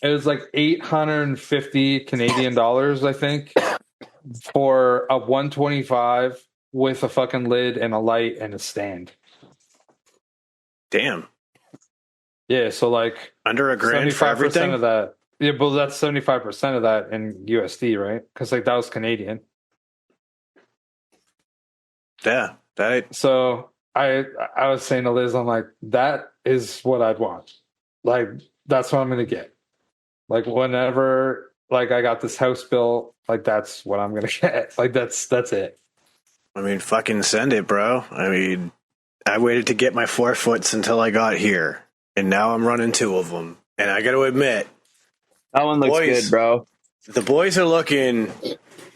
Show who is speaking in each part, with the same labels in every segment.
Speaker 1: It was like 850 Canadian dollars, I think, for a 125 with a fucking lid and a light and a stand.
Speaker 2: Damn.
Speaker 1: Yeah, so like
Speaker 2: under a grand for everything
Speaker 1: of that. Yeah, but that's 75% of that in USD, right? Because like that was Canadian.
Speaker 2: Yeah, that.
Speaker 1: So I was saying to Liz, I'm like, that is what I'd want. Like that's what I'm gonna get. Like whenever like I got this house built, like that's what I'm gonna get. Like that's it.
Speaker 2: I mean, fucking send it, bro. I mean, I waited to get my 4 foots until I got here, and now I'm running 2 of them. And I got to admit,
Speaker 3: that one looks good, bro.
Speaker 2: The boys are looking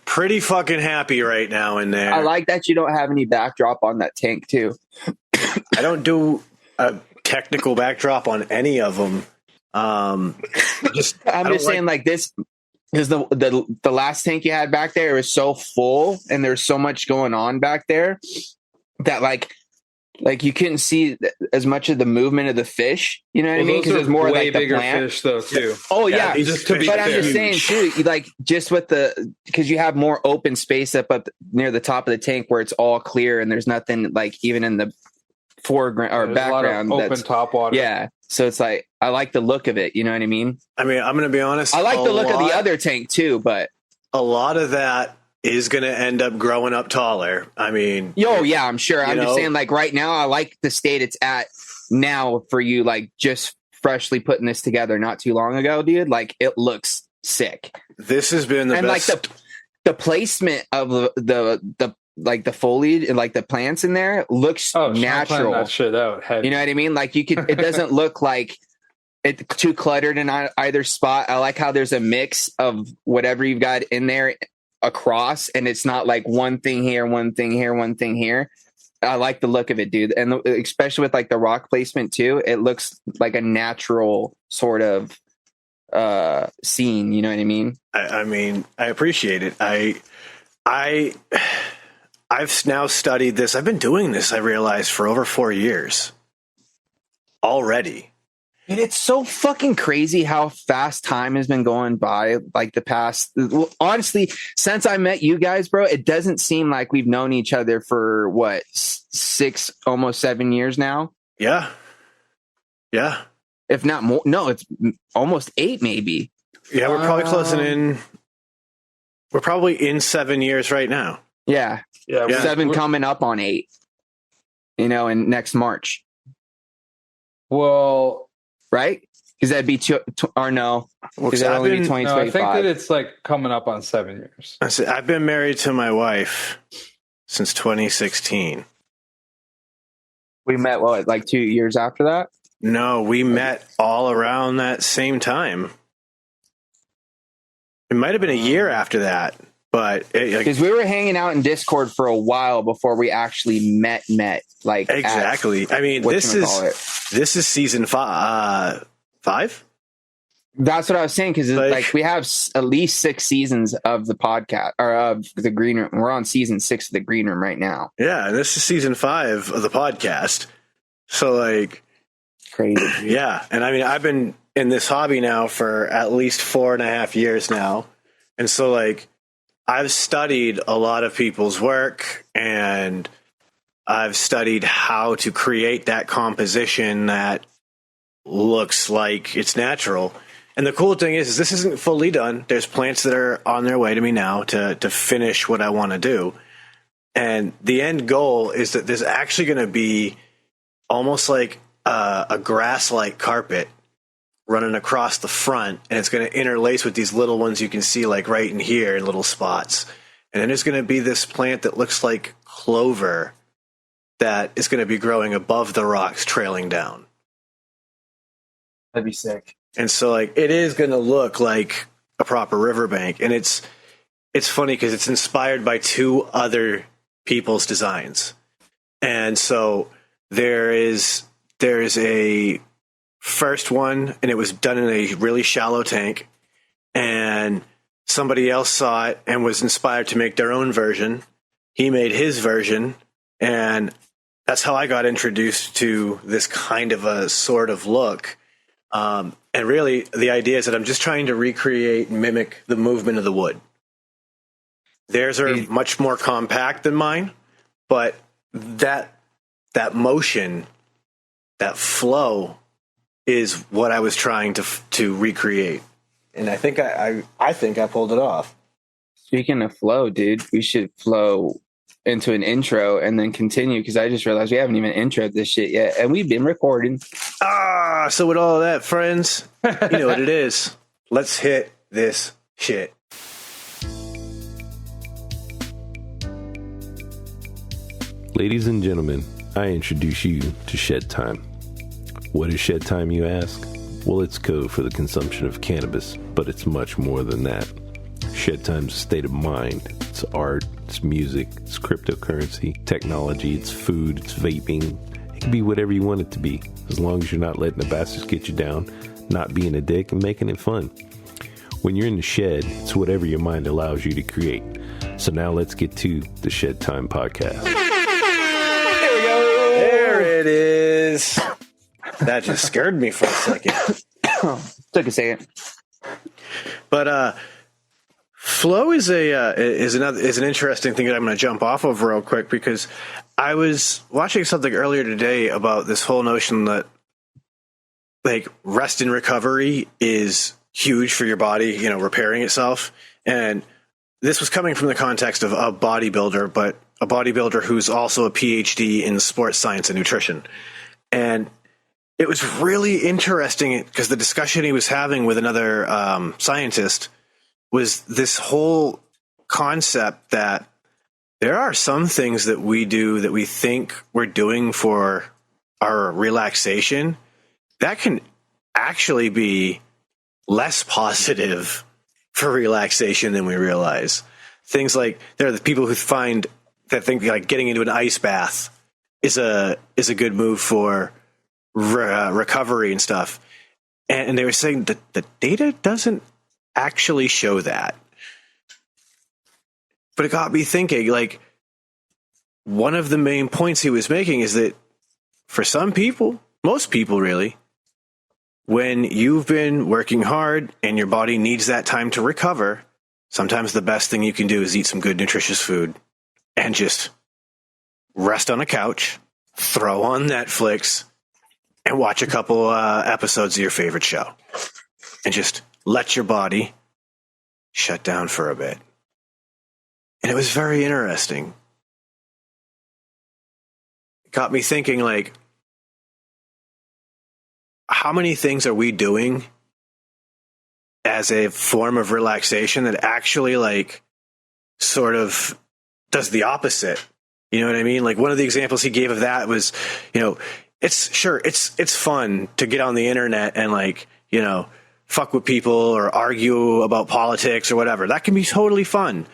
Speaker 2: pretty fucking happy right now in there.
Speaker 3: I like that you don't have any backdrop on that tank too.
Speaker 2: I don't do a technical backdrop on any of them. I'm just saying,
Speaker 3: like this, because the last tank you had back there was so full, and there's so much going on back there that like you couldn't see as much of the movement of the fish. You know what I mean? Because there's more like the
Speaker 1: bigger
Speaker 3: plant
Speaker 1: fish though too.
Speaker 3: Oh yeah,
Speaker 1: I'm just saying
Speaker 3: too. Like just with because you have more open space up near the top of the tank where it's all clear and there's nothing like even in the foreground or background.
Speaker 1: A lot of open top water.
Speaker 3: Yeah, so it's like I like the look of it. You know what I mean?
Speaker 2: I mean, I'm going to be honest.
Speaker 3: I like the look of the other tank too, but
Speaker 2: a lot of that is going to end up growing up taller. I mean,
Speaker 3: yeah, I'm sure. I'm just saying, like right now, I like the state it's at now for you. Like just freshly putting this together not too long ago, dude. Like it looks sick.
Speaker 2: This has been the best.
Speaker 3: Like the placement of the like the foliage and like the plants in there looks natural.
Speaker 1: That shit out.
Speaker 3: You know what I mean? Like you could. It doesn't look like it's too cluttered in either spot. I like how there's a mix of whatever you've got in there across, and it's not like one thing here, one thing here, one thing here. I like the look of it, dude, and especially with like the rock placement too. It looks like a natural sort of scene. You know what I mean?
Speaker 2: I mean, I appreciate it. I've now studied this. I've been doing this, I realized, for over 4 years already.
Speaker 3: And it's so fucking crazy how fast time has been going by. Like the past, honestly, since I met you guys, bro, it doesn't seem like we've known each other for what, 6, almost 7 years now.
Speaker 2: Yeah. Yeah.
Speaker 3: If not more. No, it's almost 8, maybe.
Speaker 2: Yeah. We're probably closing in. We're probably in 7 years right now.
Speaker 3: Yeah. 7 coming up on 8, in next March.
Speaker 1: Well,
Speaker 3: right? Because that'd be no, because that'd only be 2025.
Speaker 1: No, I think that it's like coming up on 7 years.
Speaker 2: I've been married to my wife since 2016.
Speaker 3: We met like 2 years after that?
Speaker 2: No, we met all around that same time. It might have been a year after that, but
Speaker 3: because we were hanging out in Discord for a while before we actually met. Like
Speaker 2: exactly. I mean, this is season 5.
Speaker 3: That's what I was saying, because like we have at least 6 seasons of the podcast or of the Green Room. We're on season 6 of the Green Room right now.
Speaker 2: Yeah, and this is season 5 of the podcast. So like
Speaker 3: crazy.
Speaker 2: Yeah, and I mean, I've been in this hobby now for at least 4.5 years now, and so like I've studied a lot of people's work, and I've studied how to create that composition that looks like it's natural. And the cool thing is this isn't fully done. There's plants that are on their way to me now to finish what I want to do. And the end goal is that there's actually going to be almost like a grass-like carpet running across the front, and it's going to interlace with these little ones you can see like right in here in little spots. And then there's going to be this plant that looks like clover that is going to be growing above the rocks, trailing down.
Speaker 3: That'd be sick.
Speaker 2: And so like it is going to look like a proper riverbank. And it's funny because it's inspired by 2 other people's designs. And so there is a first one, and it was done in a really shallow tank, and somebody else saw it and was inspired to make their own version. He made his version, and that's how I got introduced to this kind of a sort of look. And really, the idea is that I'm just trying to recreate and mimic the movement of the wood. Theirs are much more compact than mine, but that motion, that flow, is what I was trying to recreate, and I think I pulled it off.
Speaker 3: Speaking of flow, dude, we should flow into an intro and then continue, because I just realized we haven't even introed this shit yet, and we've been recording.
Speaker 2: So with all of that, friends, you know what it is. Let's hit this shit.
Speaker 4: Ladies and gentlemen, I introduce you to Shedtime. What is Shedtime, you ask? Well, it's code for the consumption of cannabis, but it's much more than that. Shedtime's a state of mind. It's art, it's music, it's cryptocurrency, technology, it's food, it's vaping. It can be whatever you want it to be, as long as you're not letting the bastards get you down, not being a dick, and making it fun. When you're in the shed, it's whatever your mind allows you to create. So now let's get to the Shedtime Podcast.
Speaker 2: There we go. There it is. That just scared me for a second.
Speaker 3: Took a second.
Speaker 2: But flow is an interesting thing that I'm going to jump off of real quick, because I was watching something earlier today about this whole notion that like rest and recovery is huge for your body, you know, repairing itself. And this was coming from the context of a bodybuilder, but a bodybuilder who's also a PhD in sports science and nutrition. And it was really interesting because the discussion he was having with another scientist was this whole concept that there are some things that we do that we think we're doing for our relaxation that can actually be less positive for relaxation than we realize. Things like there are the people who think like getting into an ice bath is a good move for recovery and stuff. And they were saying that the data doesn't actually show that. But it got me thinking, like, one of the main points he was making is that for some people, most people really, when you've been working hard and your body needs that time to recover, sometimes the best thing you can do is eat some good, nutritious food and just rest on a couch, throw on Netflix, and watch a couple episodes of your favorite show. And just let your body shut down for a bit. And it was very interesting. It got me thinking, like, how many things are we doing as a form of relaxation that actually, like, sort of does the opposite? You know what I mean? Like, one of the examples he gave of that was, you know, it's fun to get on the internet and, like, you know, fuck with people or argue about politics or whatever. That can be totally fun.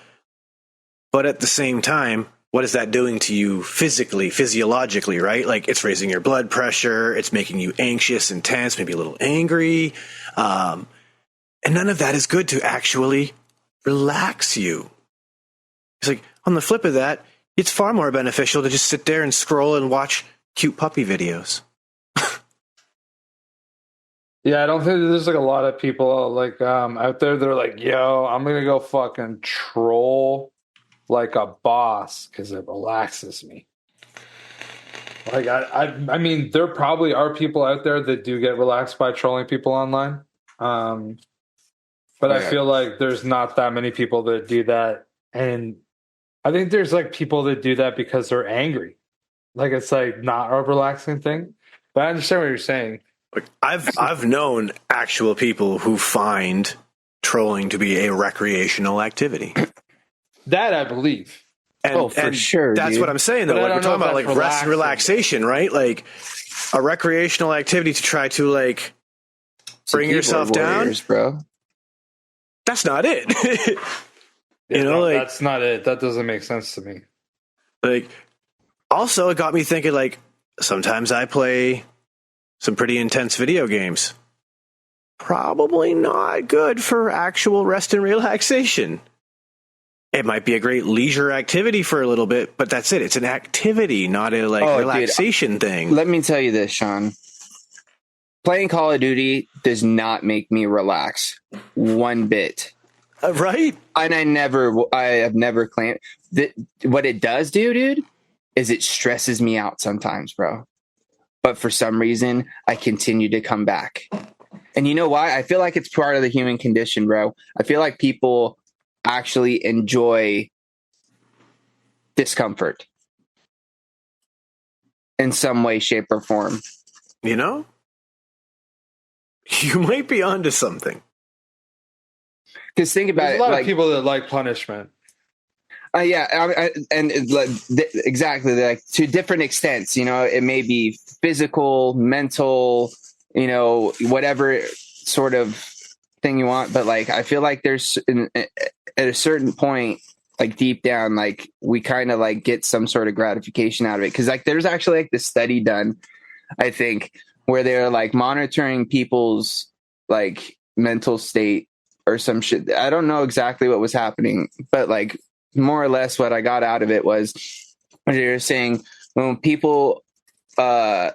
Speaker 2: But at the same time, what is that doing to you physically, physiologically, right? Like, it's raising your blood pressure. It's making you anxious and tense, maybe a little angry. And none of that is good to actually relax you. It's like, on the flip of that, it's far more beneficial to just sit there and scroll and watch cute puppy videos.
Speaker 1: Yeah, I don't think there's like a lot of people like out there that are like, yo, I'm gonna go fucking troll like a boss because it relaxes me. Like I mean, there probably are people out there that do get relaxed by trolling people online. But I feel like there's not that many people that do that. And I think there's like people that do that because they're angry. Like, it's like not a relaxing thing. But I understand what you're saying.
Speaker 2: I've known actual people who find trolling to be a recreational activity.
Speaker 1: That I believe.
Speaker 2: And
Speaker 3: sure.
Speaker 2: That's what I'm saying, though. Like, we're talking about like rest and relaxation, right? Like a recreational activity to try to like bring yourself down,
Speaker 3: bro.
Speaker 2: That's not it.
Speaker 1: That's not it. That doesn't make sense to me.
Speaker 2: Like, also, it got me thinking, like, sometimes I play some pretty intense video games. Probably not good for actual rest and relaxation. It might be a great leisure activity for a little bit, but that's it. It's an activity, not a relaxation thing.
Speaker 3: Let me tell you this, Sean. playing Call of Duty does not make me relax one bit.
Speaker 2: Right?
Speaker 3: And I have never claimed that. What it does do, dude, is it stresses me out sometimes, bro. But for some reason, I continue to come back. And you know why? I feel like it's part of the human condition, bro. I feel like people actually enjoy discomfort in some way, shape, or form.
Speaker 2: You know? You might be onto something.
Speaker 3: Because think about
Speaker 1: There's
Speaker 3: it.
Speaker 1: a lot
Speaker 3: Like,
Speaker 1: of people that like punishment.
Speaker 3: And it's like, exactly, like to different extents. You know, it may be physical, mental, you know, whatever sort of thing you want. But like, I feel like there's at a certain point, like deep down, like we kind of like get some sort of gratification out of it. Because like, there's actually like this study done, I think, where they're like monitoring people's like mental state or some shit. I don't know exactly what was happening, but like more or less what I got out of it was they were saying when people got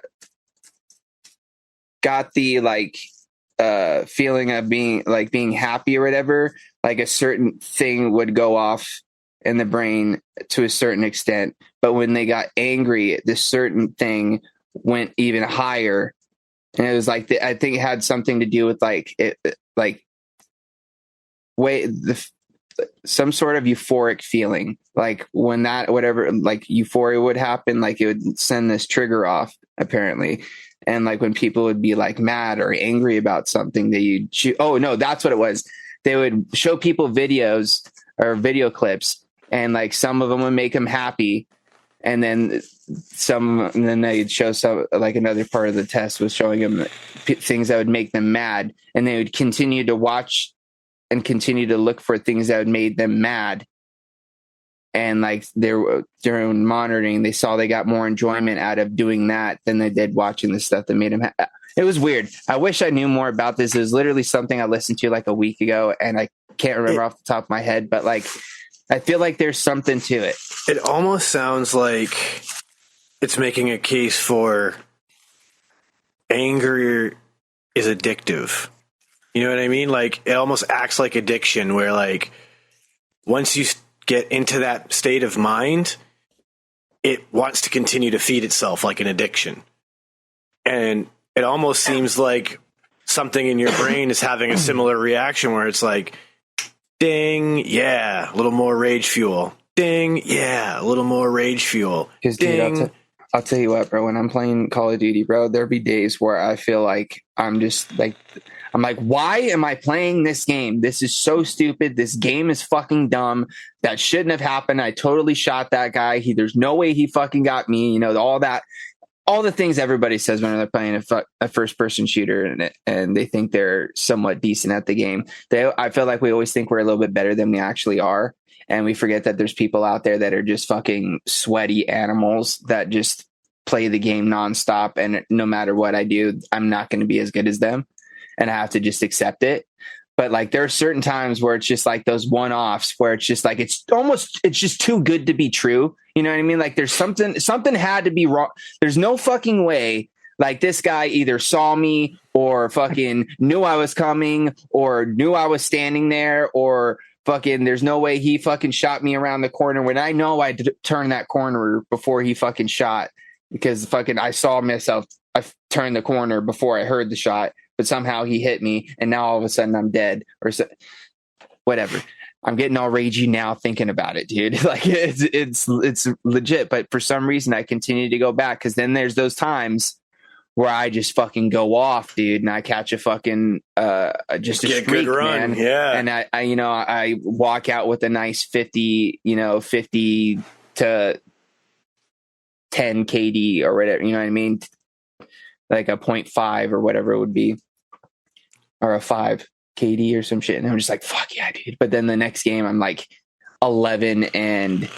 Speaker 3: the like feeling of being happy or whatever, like a certain thing would go off in the brain to a certain extent. But when they got angry, this certain thing went even higher. And it was like, I think it had something to do with like, some sort of euphoric feeling. Like when that, whatever, like euphoria would happen, like it would send this trigger off apparently. And like when people would be like mad or angry about something, oh no, that's what it was. They would show people videos or video clips, and like some of them would make them happy. And then they'd show some, like another part of the test was showing them things that would make them mad. And they would continue to watch and continue to look for things that would made them mad. And like during monitoring, they saw they got more enjoyment out of doing that than they did watching the stuff that made them happy. It was weird. I wish I knew more about this. It was literally something I listened to like a week ago, and I can't remember off the top of my head, but like, I feel like there's something to it.
Speaker 2: It almost sounds like it's making a case for anger is addictive. You know what I mean? Like it almost acts like addiction, where like once you get into that state of mind, it wants to continue to feed itself like an addiction. And it almost seems like something in your brain is having a similar reaction, where it's like, ding, yeah, a little more rage fuel. Ding, yeah, a little more rage fuel.
Speaker 3: Because dude, I'll tell you what, bro, when I'm playing Call of Duty, bro, there'll be days where I feel like I'm like, why am I playing this game? This is so stupid. This game is fucking dumb. That shouldn't have happened. I totally shot that guy. There's no way he fucking got me. You know, all the things everybody says when they're playing a first-person shooter and they think they're somewhat decent at the game. I feel like we always think we're a little bit better than we actually are. And we forget that there's people out there that are just fucking sweaty animals that just play the game nonstop. And no matter what I do, I'm not going to be as good as them. And I have to just accept it. But like, there are certain times where it's just like those one-offs where it's just like, it's just too good to be true. You know what I mean? Like there's something had to be wrong. There's no fucking way. Like this guy either saw me or fucking knew I was coming or knew I was standing there, or fucking, there's no way he fucking shot me around the corner when I know I turned that corner before he fucking shot, because fucking I saw myself. I turned the corner before I heard the shot, but somehow he hit me and now all of a sudden I'm dead or so, whatever. I'm getting all ragey now thinking about it, dude. Like it's legit, but for some reason I continue to go back, because then there's those times where I just fucking go off, dude, and I catch a fucking just a streak,
Speaker 2: good run, man. Yeah.
Speaker 3: And I walk out with a nice 50 to 10 KD or whatever, you know what I mean? Like a 0.5 or whatever it would be, or a 5 KD or some shit. And I'm just like, fuck yeah, dude. But then the next game I'm like 11-7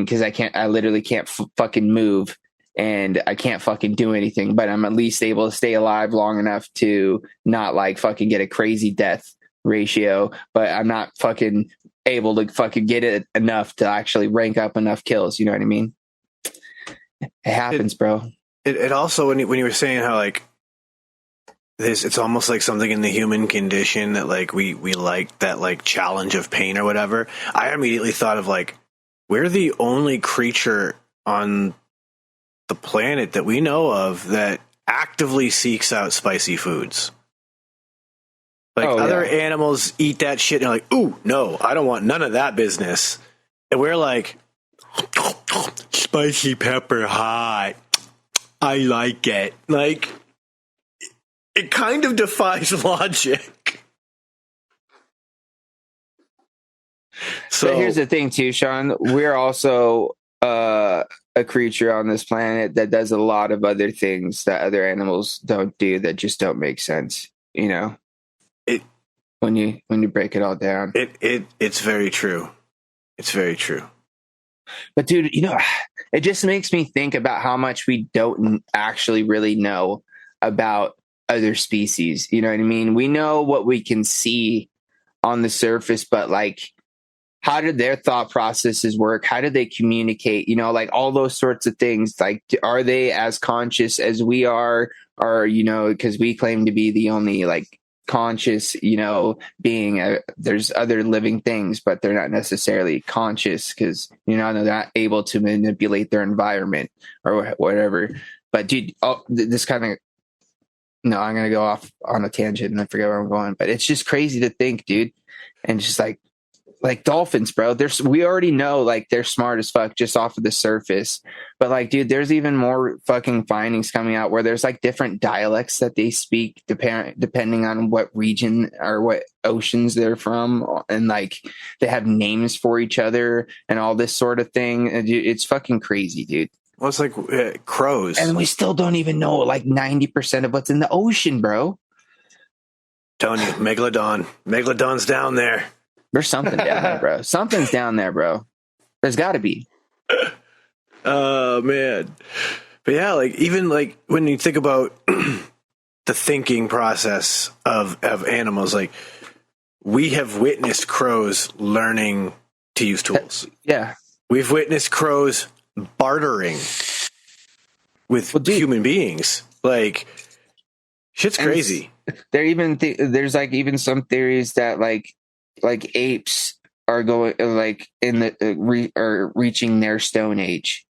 Speaker 3: because I literally can't fucking move and I can't fucking do anything, but I'm at least able to stay alive long enough to not like fucking get a crazy death ratio, but I'm not fucking able to fucking get it enough to actually rank up enough kills. You know what I mean? It happens, bro.
Speaker 2: it also when you were saying how like this, it's almost like something in the human condition that like we like that like challenge of pain or whatever. I immediately thought of like we're the only creature on the planet that we know of that actively seeks out spicy foods. Like other animals eat that shit and they're like, ooh, no, I don't want none of that business. And we're like, spicy pepper hot. I like it. Like, it kind of defies logic. So
Speaker 3: But here's the thing, too, Sean. We're also a creature on this planet that does a lot of other things that other animals don't do that just don't make sense. You know, when you break it all down,
Speaker 2: it's very true. It's very true.
Speaker 3: But dude, you know, it just makes me think about how much we don't actually really know about other species. You know what I mean? We know what we can see on the surface, but like, how did their thought processes work? How did they communicate? You know, like all those sorts of things. Like, are they as conscious as we are? Or, you know, because we claim to be the only like conscious, you know, being. There's other living things, but they're not necessarily conscious because, you know, they're not able to manipulate their environment or whatever. But dude, this kind of, no, I'm going to go off on a tangent and I forget where I'm going, but it's just crazy to think, dude. And just like dolphins, bro, we already know like they're smart as fuck just off of the surface. But like, dude, there's even more fucking findings coming out where there's like different dialects that they speak depending on what region or what oceans they're from. And like they have names for each other and all this sort of thing. And dude, it's fucking crazy, dude.
Speaker 2: Well, it's like crows.
Speaker 3: And we still don't even know like 90% of what's in the ocean, bro.
Speaker 2: Telling you, Megalodon's down there.
Speaker 3: There's something down there, bro. Something's down there, bro. There's got to be.
Speaker 2: Oh, man. But yeah, like even like when you think about the thinking process of animals, like we have witnessed crows learning to use tools.
Speaker 3: Yeah.
Speaker 2: We've witnessed crows bartering with human beings. Like, shit's crazy.
Speaker 3: There's like even some theories that like apes are going like in the are reaching their stone age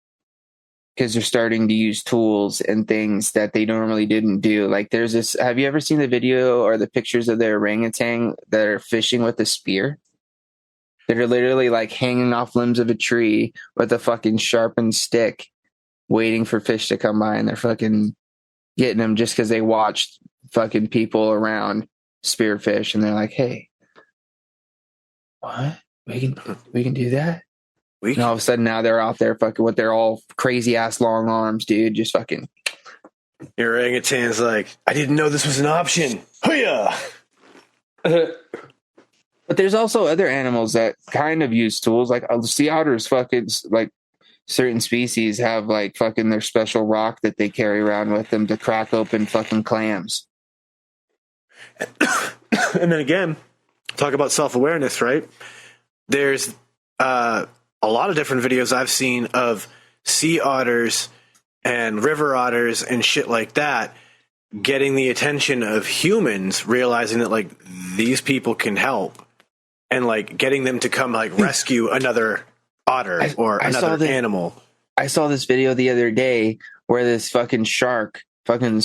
Speaker 3: because they're starting to use tools and things that they normally didn't do. Like there's this, have you ever seen the video or the pictures of the orangutan that are fishing with a spear? They're literally like hanging off limbs of a tree with a fucking sharpened stick waiting for fish to come by, and they're fucking getting them just because they watched fucking people around spearfish, and they're like, hey, what? We can do that? And all of a sudden now they're out there fucking with their all crazy ass long arms, dude. Just fucking.
Speaker 2: Your orangutan's like, I didn't know this was an option. Hoo-yah!
Speaker 3: But there's also other animals that kind of use tools. Like sea otters, fucking like certain species have like fucking their special rock that they carry around with them to crack open fucking clams.
Speaker 2: And then again, talk about self-awareness, right? There's a lot of different videos I've seen of sea otters and river otters and shit like that getting the attention of humans, realizing that like these people can help, and like getting them to come like rescue another otter or another animal.
Speaker 3: I saw this video the other day where this fucking shark fucking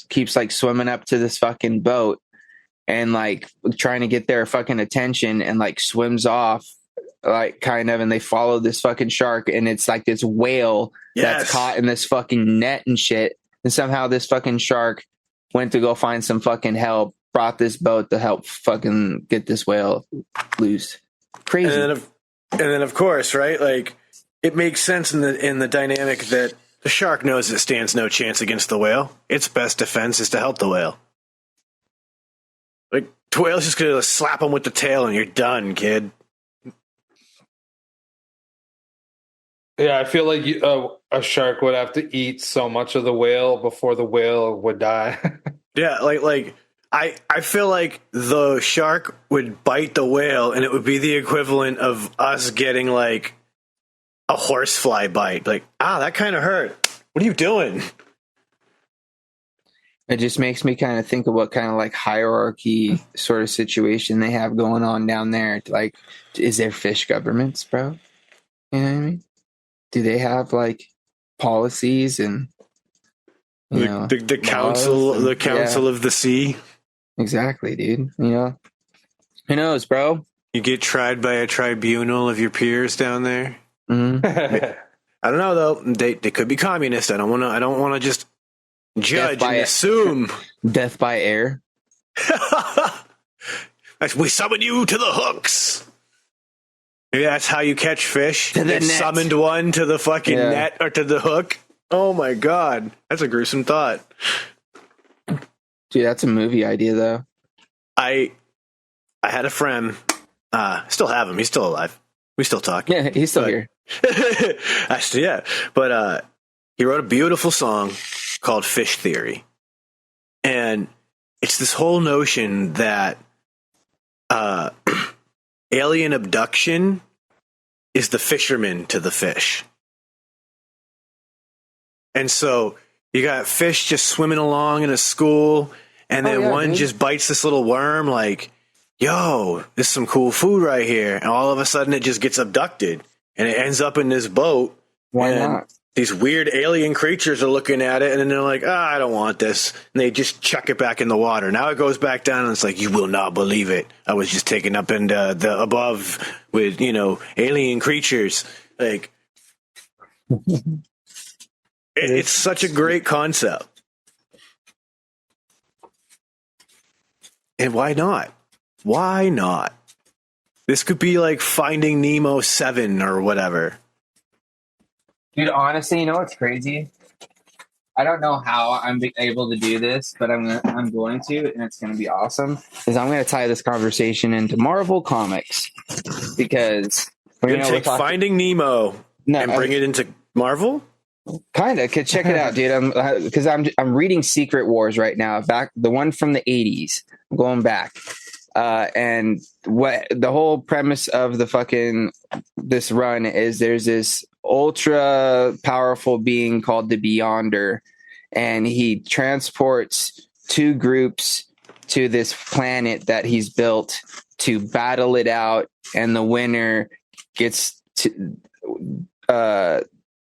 Speaker 3: keeps like swimming up to this fucking boat and like trying to get their fucking attention, and like swims off like kind of, and they follow this fucking shark, and it's like this whale that's caught in this fucking net and shit. And somehow this fucking shark went to go find some fucking help, brought this boat to help fucking get this whale loose. Crazy.
Speaker 2: And then of course, right? Like it makes sense in the dynamic that the shark knows it stands no chance against the whale. Its best defense is to help the whale. Like the whale's just gonna slap him with the tail and you're done, kid.
Speaker 1: Yeah, I feel like a shark would have to eat so much of the whale before the whale would die.
Speaker 2: Yeah, like I feel like the shark would bite the whale, and it would be the equivalent of us getting like a horsefly bite. Like, that kind of hurt. What are you doing?
Speaker 3: It just makes me kind of think of what kind of like hierarchy sort of situation they have going on down there. Like, is there fish governments, bro? You know what I mean? Do they have like policies and
Speaker 2: the council,
Speaker 3: and,
Speaker 2: the council of the sea?
Speaker 3: Exactly, dude. You know, who knows, bro?
Speaker 2: You get tried by a tribunal of your peers down there.
Speaker 3: Mm-hmm.
Speaker 2: I don't know though. They could be communist. I don't want to just judge and assume.
Speaker 3: Death by air.
Speaker 2: We summon you to the hooks. Maybe that's how you catch fish. They summoned one to the fucking net or to the hook. Oh my god, that's a gruesome thought.
Speaker 3: Dude, that's a movie idea though.
Speaker 2: I had a friend. Still have him. He's still alive. We still talk.
Speaker 3: Yeah, he's still here.
Speaker 2: Actually, yeah. But he wrote a beautiful song called Fish Theory. And it's this whole notion that alien abduction is the fisherman to the fish. And so you got fish just swimming along in a school, and then one just bites this little worm like, yo, this is some cool food right here. And all of a sudden it just gets abducted and it ends up in this boat.
Speaker 3: Why not?
Speaker 2: These weird alien creatures are looking at it and then they're like, I don't want this. And they just chuck it back in the water. Now it goes back down and it's like, you will not believe it. I was just taken up in the above with, alien creatures. Like, it's such a great concept. And why not? Why not? This could be like Finding Nemo 7 or whatever.
Speaker 3: Dude, honestly, you know what's crazy? I don't know how I'm able to do this, but I'm going to, and it's going to be awesome. Is I'm going to tie this conversation into Marvel Comics because
Speaker 2: we're going to take Finding Nemo and bring it into Marvel.
Speaker 3: Kind of. Could check it out, dude. Because I'm reading Secret Wars right now. Back the one from the 80s. I'm going back. And what the whole premise of this run is, there's this ultra powerful being called the Beyonder, and he transports two groups to this planet that he's built to battle it out, and the winner gets to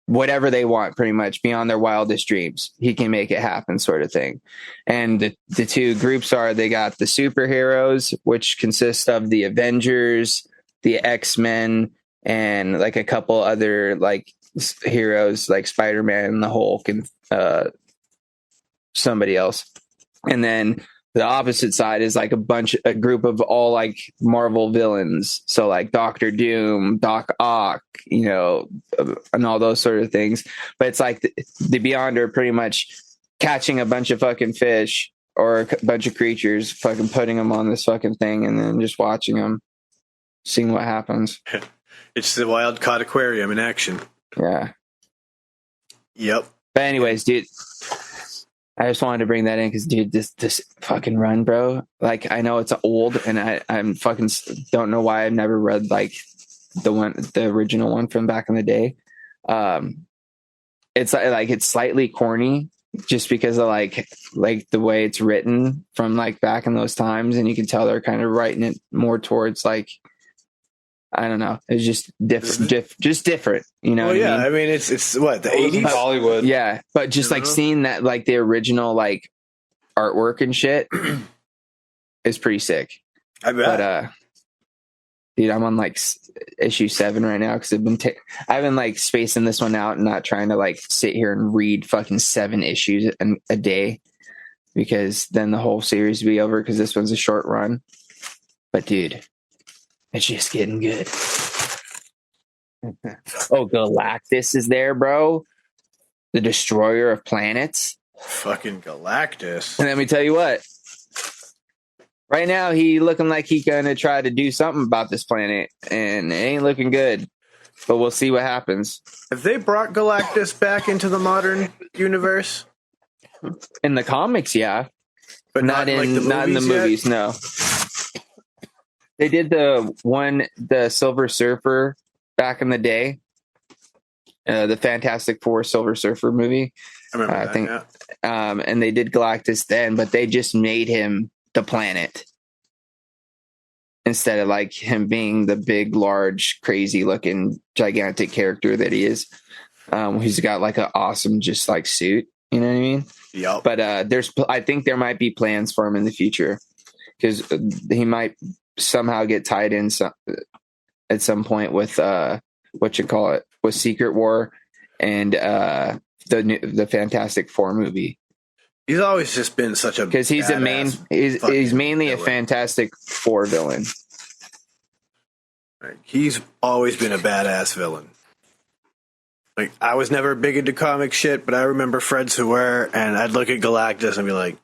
Speaker 3: whatever they want, pretty much beyond their wildest dreams. He can make it happen, sort of thing. And the two groups they got the superheroes, which consist of the Avengers, the X-Men, and like a couple other like heroes like Spider-Man and the Hulk and somebody else. And then the opposite side is like a group of all like Marvel villains. So like Doctor Doom, Doc Ock, and all those sort of things. But it's like the Beyonder pretty much catching a bunch of fucking fish or a bunch of creatures, fucking putting them on this fucking thing, and then just watching them, seeing what happens.
Speaker 2: It's the Wild Caught Aquarium in action.
Speaker 3: Yeah.
Speaker 2: Yep.
Speaker 3: But anyways, dude, I just wanted to bring that in because, dude, this fucking run, bro. Like, I know it's old, and I'm fucking don't know why I've never read like the original one from back in the day. It's like it's slightly corny just because of like the way it's written from like back in those times, and you can tell they're kind of writing it more towards like, I don't know. It's just different, you know.
Speaker 2: Well, yeah.
Speaker 3: I mean?
Speaker 2: I mean, it's what, the 80s
Speaker 1: Hollywood.
Speaker 3: Yeah, but just like seeing that, like the original like artwork and shit is pretty sick.
Speaker 2: I bet.
Speaker 3: But dude, I'm on like issue 7 right now because I've been like spacing this one out and not trying to like sit here and read fucking 7 issues a day, because then the whole series will be over because this one's a short run. But dude, it's just getting good. Oh, Galactus is there, bro. The destroyer of planets.
Speaker 2: Fucking Galactus.
Speaker 3: And let me tell you what. Right now, he looking like he gonna try to do something about this planet, and it ain't looking good. But we'll see what happens.
Speaker 2: Have they brought Galactus back into the modern universe?
Speaker 3: In the comics, yeah.
Speaker 2: But not in
Speaker 3: the movies, no. They did the Silver Surfer back in the day, the Fantastic Four Silver Surfer movie.
Speaker 2: I remember
Speaker 3: I
Speaker 2: that,
Speaker 3: think,
Speaker 2: yeah.
Speaker 3: and they did Galactus then, but they just made him the planet instead of like him being the big, large, crazy looking, gigantic character that he is. He's got like an awesome, just like suit. You know what I mean?
Speaker 2: Yep.
Speaker 3: But I think there might be plans for him in the future because he might somehow get tied in at some point with with Secret War and the Fantastic Four movie.
Speaker 2: He's always just been such a
Speaker 3: Because he's he's mainly a Fantastic Four villain.
Speaker 2: Like, he's always been a badass villain. Like, I was never big into comic shit, but I remember friends who were, and I'd look at Galactus and be like,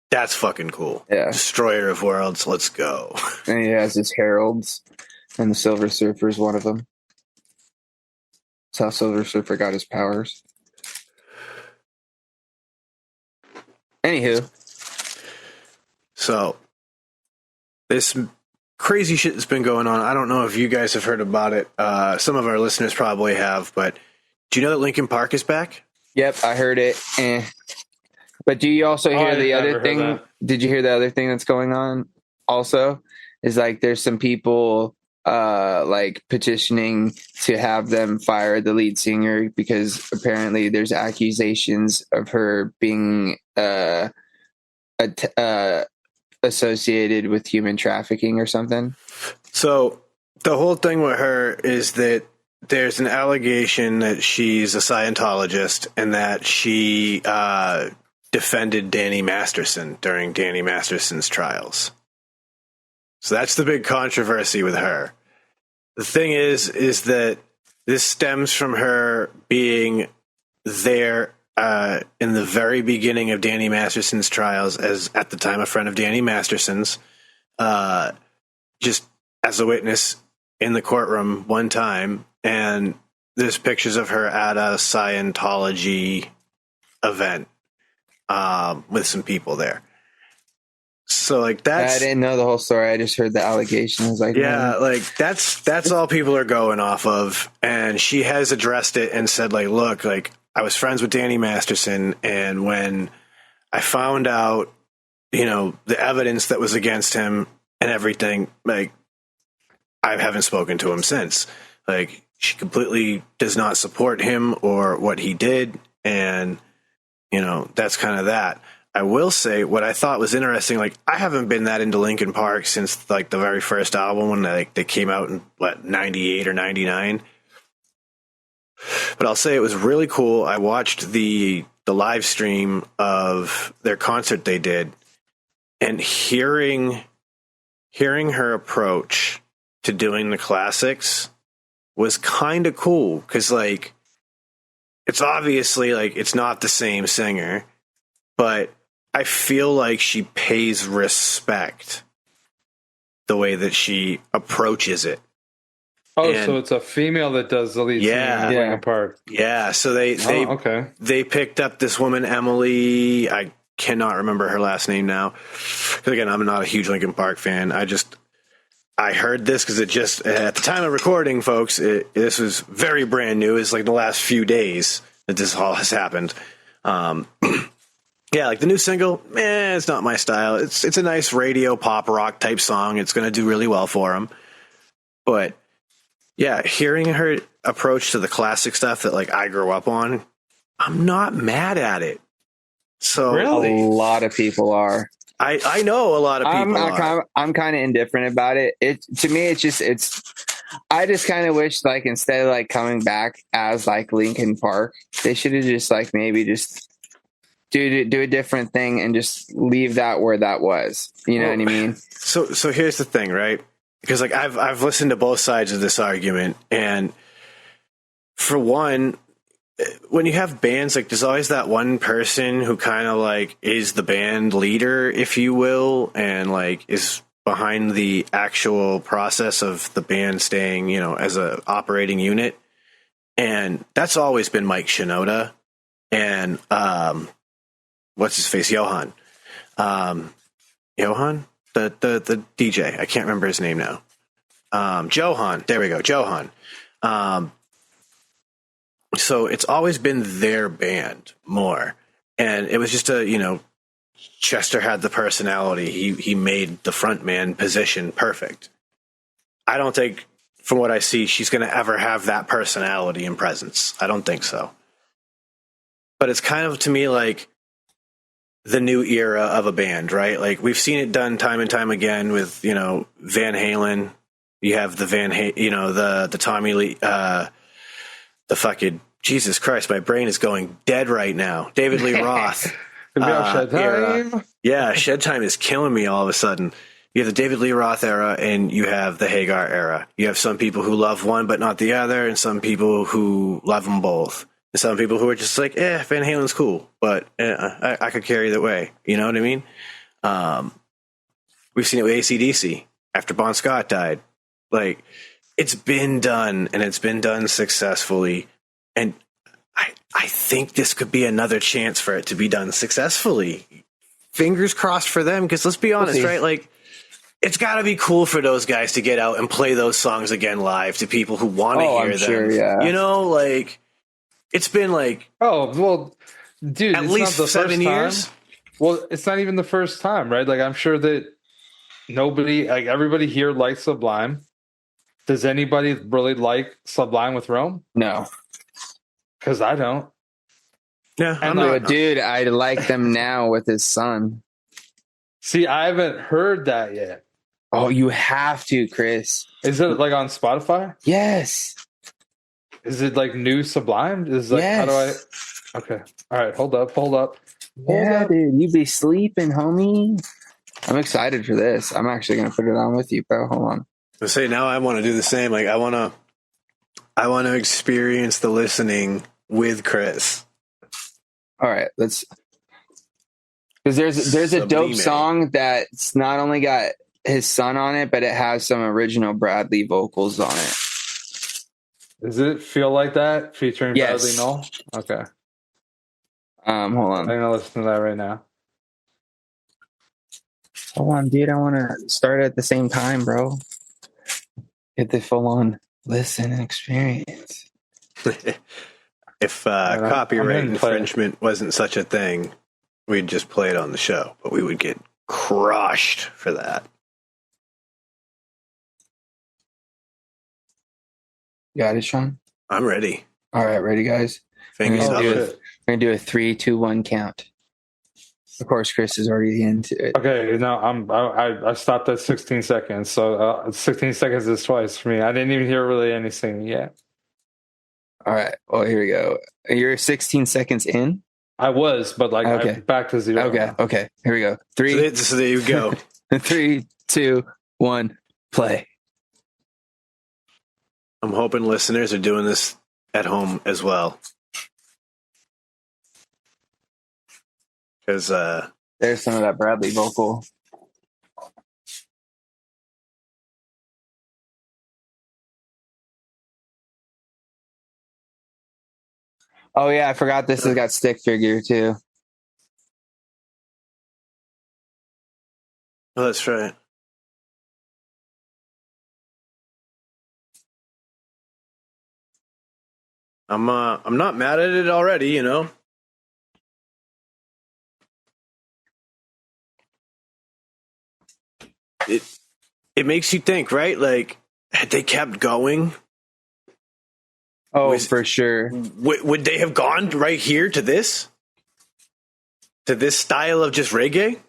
Speaker 2: that's fucking cool.
Speaker 3: Yeah.
Speaker 2: Destroyer of worlds, let's go.
Speaker 3: And he has his heralds, and the Silver Surfer is one of them. That's how Silver Surfer got his powers. Anywho.
Speaker 2: So, this crazy shit that's been going on, I don't know if you guys have heard about it. Some of our listeners probably have, but do you know that Linkin Park is back?
Speaker 3: Yep, I heard it. But do you also hear the other thing? Did you hear the other thing that's going on also? Is like there's some people like petitioning to have them fire the lead singer because apparently there's accusations of her being associated with human trafficking or something. So
Speaker 2: the whole thing with her is that there's an allegation that she's a Scientologist and that she defended Danny Masterson during Danny Masterson's trials. So that's the big controversy with her. The thing is that this stems from her being there in the very beginning of Danny Masterson's trials, as at the time a friend of Danny Masterson's, just as a witness in the courtroom one time, and there's pictures of her at a Scientology event with some people there. So like that's
Speaker 3: I didn't know the whole story. I just heard the allegations. Like,
Speaker 2: yeah, like that's all people are going off of. And she has addressed it and said, like, look, like I was friends with Danny Masterson, and when I found out, you know, the evidence that was against him and everything, like I haven't spoken to him since. Like she completely does not support him or what he did, and you know, that's kind of that. I will say what I thought was interesting, like I haven't been that into Linkin Park since like the very first album when they came out in 98 or 99. But I'll say it was really cool. I watched the live stream of their concert they did, and hearing her approach to doing the classics was kind of cool because like it's obviously like it's not the same singer, but I feel like she pays respect the way that she approaches it.
Speaker 1: Oh, and, so it's a female that does the lead singer in Linkin Park.
Speaker 2: Yeah, so they picked up this woman, Emily. I cannot remember her last name now. Because again, I'm not a huge Linkin Park fan. I heard this because it just, at the time of recording, folks, this was very brand new. It's like the last few days that this all has happened. Yeah, like the new single, it's not my style. It's a nice radio pop rock type song. It's going to do really well for them. But yeah, hearing her approach to the classic stuff that like I grew up on, I'm not mad at it. So
Speaker 3: really? A lot of people are.
Speaker 2: I know a lot of people
Speaker 3: I'm kind of indifferent about it. To me, I just kind of wish like instead of like coming back as like Linkin Park, they should have just like maybe just do a different thing and just leave that where that was. You know what I mean?
Speaker 2: So here's the thing, right? Because like I've listened to both sides of this argument, and for one, when you have bands, like there's always that one person who kind of like is the band leader, if you will, and like is behind the actual process of the band staying, you know, as a operating unit. And that's always been Mike Shinoda and what's his face, Johan, the DJ. I can't remember his name now. Johan. There we go, Johan. So it's always been their band more. And it was just Chester had the personality. He made the frontman position perfect. I don't think, from what I see, she's going to ever have that personality and presence. I don't think so. But it's kind of, to me, like the new era of a band, right? Like we've seen it done time and time again with, Van Halen. You have the the Tommy Lee, the fucking, Jesus Christ, my brain is going dead right now. David Lee Roth.
Speaker 1: Shedtime.
Speaker 2: Yeah, Shedtime is killing me all of a sudden. You have the David Lee Roth era and you have the Hagar era. You have some people who love one but not the other, and some people who love them both. And some people who are just like, Van Halen's cool, but I could carry that way. You know what I mean? We've seen it with AC/DC after Bon Scott died. Like, it's been done, and it's been done successfully. And I think this could be another chance for it to be done successfully. Fingers crossed for them, because let's be honest, right? Like, it's got to be cool for those guys to get out and play those songs again live to people who want to hear them.
Speaker 3: Sure, yeah.
Speaker 2: Like, it's been like,
Speaker 1: oh well, dude,
Speaker 2: at least 7 years.
Speaker 1: Well, it's not even the first time, right? Like, I'm sure that everybody here likes Sublime. Does anybody really like Sublime with Rome?
Speaker 3: No.
Speaker 1: Because I don't.
Speaker 2: Yeah,
Speaker 3: dude, I like them now with his son.
Speaker 1: See, I haven't heard that yet.
Speaker 3: Oh, you have to, Chris.
Speaker 1: Is it like on Spotify?
Speaker 3: Yes.
Speaker 1: Is it like new Sublime? Is like,
Speaker 3: yes.
Speaker 1: How do I? Okay. All right. Hold up.
Speaker 3: Dude, you be sleeping, homie. I'm excited for this. I'm actually gonna put it on with you, bro. Hold on.
Speaker 2: I say now I want to do the same. Like, I want to experience the listening with Chris.
Speaker 3: All right, let's. Because there's a dope song that's not only got his son on it, but it has some original Bradley vocals on it.
Speaker 1: Does it feel like that featuring
Speaker 3: yes.
Speaker 1: Bradley Knoll? Okay.
Speaker 3: Hold on.
Speaker 1: I'm gonna listen to that right now.
Speaker 3: Hold on, dude. I want to start at the same time, bro. Get the full on listen and experience.
Speaker 2: If copyright infringement wasn't such a thing, we'd just play it on the show, but we would get crushed for that.
Speaker 3: Got it, Sean?
Speaker 2: I'm ready.
Speaker 3: All right, ready, guys?
Speaker 2: Fingers up.
Speaker 3: We're going to do a 3, 2, 1 count. Of course, Chris is already into it.
Speaker 1: Okay, no, I stopped at 16 seconds, so 16 seconds is twice for me. I didn't even hear really anything yet.
Speaker 3: All right, well, here we go. You're 16 seconds in?
Speaker 1: I was, but
Speaker 3: okay.
Speaker 1: I'm back to 0.
Speaker 3: Okay, here we go. 3.
Speaker 2: So there you go.
Speaker 3: 3, 2, 1, play.
Speaker 2: I'm hoping listeners are doing this at home as well. Because
Speaker 3: there's some of that Bradley vocal. Oh yeah, I forgot this has got stick figure too.
Speaker 2: Oh, that's right. I'm not mad at it already, you know. It makes you think, right? Like, had they kept going?
Speaker 3: Oh, for sure.
Speaker 2: Would they have gone right here to this? To this style of just reggae?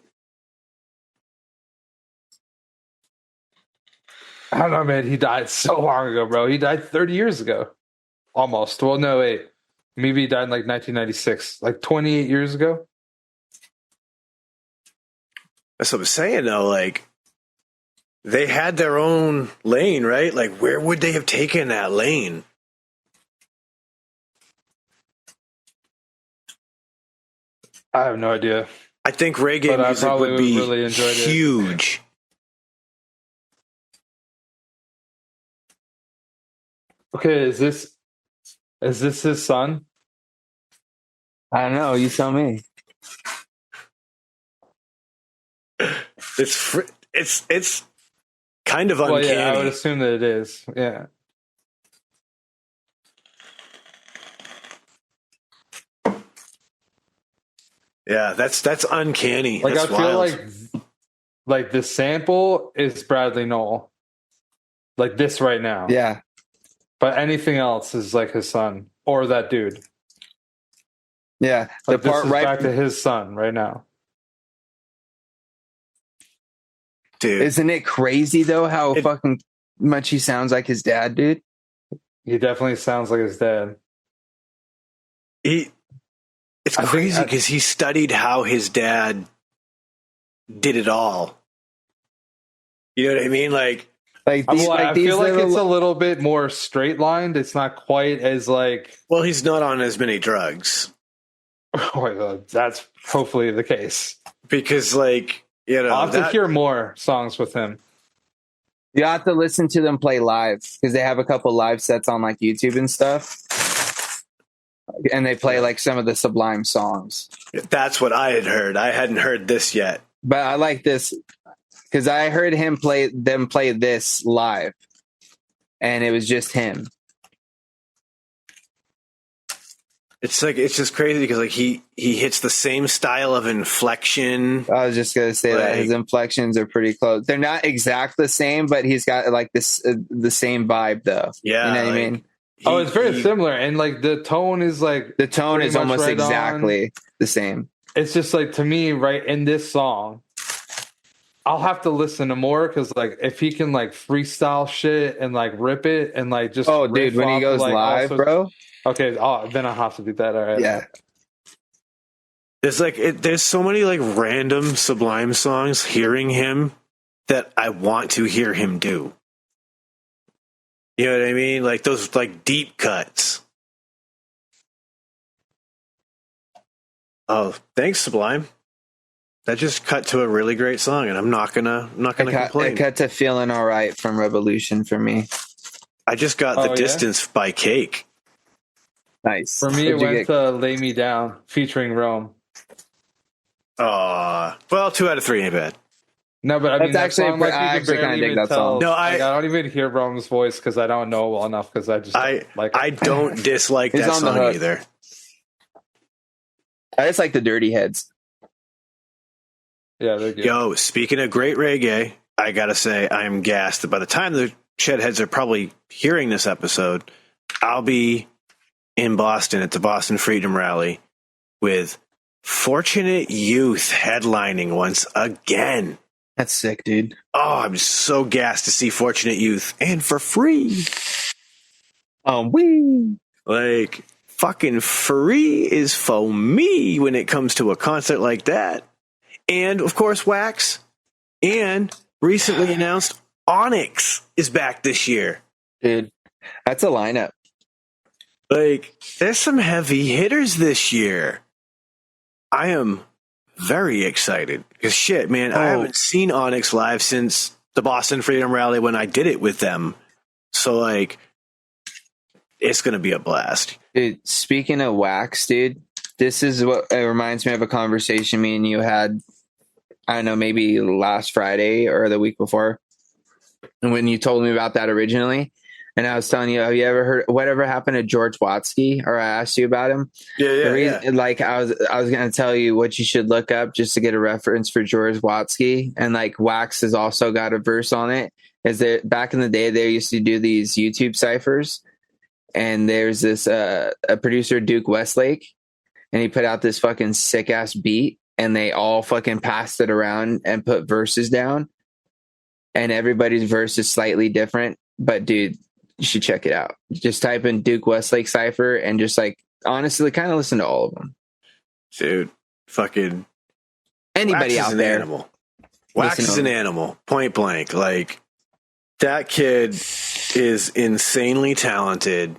Speaker 1: I don't know, man. He died so long ago, bro. He died 30 years ago. Almost. Well, no, wait. Maybe he died in like 1996. Like 28 years ago?
Speaker 2: That's what I'm saying, though. Like, they had their own lane, right? Like, where would they have taken that lane?
Speaker 1: I have no idea.
Speaker 2: I think reggae music would be really huge.
Speaker 1: Okay, is this his son?
Speaker 3: I don't know. You tell me.
Speaker 2: It's kind of uncanny.
Speaker 1: Well, yeah, I would assume that it is. Yeah.
Speaker 2: Yeah, that's uncanny.
Speaker 1: Like
Speaker 2: That's
Speaker 1: I feel
Speaker 2: wild.
Speaker 1: like the sample is Bradley Noel. Like this right now.
Speaker 3: Yeah.
Speaker 1: But anything else is like his son or that dude.
Speaker 3: Yeah.
Speaker 1: Like
Speaker 3: The part
Speaker 1: this is
Speaker 3: right
Speaker 1: back to his son right now.
Speaker 2: Dude,
Speaker 3: Isn't it crazy though how fucking much he sounds like his dad, dude?
Speaker 1: He definitely sounds like his dad.
Speaker 2: it's crazy because he studied how his dad did it all. You know what I mean? Like
Speaker 3: Like these,
Speaker 1: I
Speaker 3: these
Speaker 1: feel like
Speaker 3: little,
Speaker 1: it's a little bit more straight lined. It's not quite as like
Speaker 2: well, he's not on as many drugs.
Speaker 1: That's hopefully the case.
Speaker 2: Because like, you know,
Speaker 1: I'll have to hear more songs with him.
Speaker 3: you have to listen to them play live because they have a couple live sets on like YouTube and stuff. And they play like some of the Sublime songs.
Speaker 2: That's what I had heard. I hadn't heard this yet.
Speaker 3: But I like this because I heard him play this live, and it was just him.
Speaker 2: It's like it's just crazy because like he hits the same style of inflection.
Speaker 3: I was just gonna say that his inflections are pretty close. They're not exact the same, but he's got like this the same vibe though.
Speaker 2: Yeah,
Speaker 3: you know what I mean.
Speaker 1: It's very similar, and like the tone is like
Speaker 3: The tone is almost
Speaker 1: right
Speaker 3: exactly the same.
Speaker 1: It's just like to me, right in this song, I'll have to listen to more because like if he can like freestyle shit and like rip it and like just
Speaker 3: dude, when he goes live, bro.
Speaker 1: Okay, then I'll have to do that. All right.
Speaker 3: Yeah.
Speaker 2: There's so many like random Sublime songs hearing him that I want to hear him do. You know what I mean? Like those like deep cuts. Oh, thanks, Sublime. That just cut to a really great song, and I'm not gonna complain.
Speaker 3: It cut to Feeling Alright from Revolution for me.
Speaker 2: I just got The Distance by Cake.
Speaker 3: Nice.
Speaker 1: For me, it went to Lay Me Down featuring Rome.
Speaker 2: Well, 2 out of 3 ain't bad.
Speaker 1: No, but I mean,
Speaker 3: That's
Speaker 1: that
Speaker 3: actually-
Speaker 1: song, like,
Speaker 3: I
Speaker 1: you
Speaker 3: actually
Speaker 1: can
Speaker 3: kinda
Speaker 1: barely
Speaker 3: dig that
Speaker 1: even
Speaker 3: song.
Speaker 1: tell.
Speaker 2: No,
Speaker 1: I don't even hear Rome's voice because I don't know well enough because I just like
Speaker 2: I don't dislike
Speaker 3: He's
Speaker 2: that
Speaker 3: on the
Speaker 2: song
Speaker 3: hook.
Speaker 2: either.
Speaker 3: I just like the Dirty Heads.
Speaker 1: Yeah, they're good.
Speaker 2: Yo, speaking of great reggae, I gotta say I'm gassed that by the time the Shedheads are probably hearing this episode, I'll be in Boston at the Boston Freedom Rally with Fortunate Youth headlining once again.
Speaker 3: That's sick, dude.
Speaker 2: Oh, I'm so gassed to see Fortunate Youth and for free.
Speaker 3: Wee.
Speaker 2: Like, fucking free is for me when it comes to a concert like that. And, of course, Wax. And recently announced Onyx is back this year.
Speaker 3: Dude, that's a lineup.
Speaker 2: Like, there's some heavy hitters this year. I am very excited. Because, shit, man, I haven't seen Onyx live since the Boston Freedom Rally when I did it with them. So, like, it's going to be a blast.
Speaker 3: Dude, speaking of Wax, dude, this is what it reminds me of a conversation me and you had, I don't know, maybe last Friday or the week before, when you told me about that originally. And I was telling you, have you ever heard whatever happened to George Watsky? Or I asked you about him.
Speaker 2: Yeah.
Speaker 3: Like I was going to tell you what you should look up just to get a reference for George Watsky. And like Wax has also got a verse on it. Is that back in the day they used to do these YouTube ciphers, and there's this a producer, Duke Westlake, and he put out this fucking sick ass beat, and they all fucking passed it around and put verses down, and everybody's verse is slightly different. But dude, you should check it out. Just type in Duke Westlake cipher and just like honestly kind of listen to all of them.
Speaker 2: Dude, fucking
Speaker 3: anybody
Speaker 2: Wax
Speaker 3: out
Speaker 2: is
Speaker 3: there.
Speaker 2: an animal. Wax is an animal, point blank. Like, that kid is insanely talented.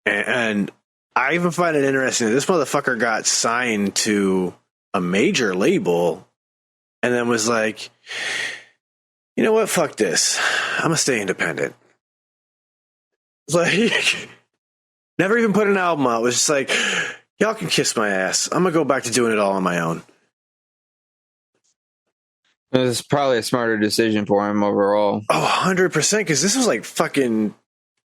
Speaker 2: And I even find it interesting that this motherfucker got signed to a major label and then was like, you know what? Fuck this. I'm going to stay independent. Like, never even put an album out. It was just like, y'all can kiss my ass. I'm going to go back to doing it all on my own.
Speaker 3: It was probably a smarter decision for him overall.
Speaker 2: Oh, 100%. Because this was like fucking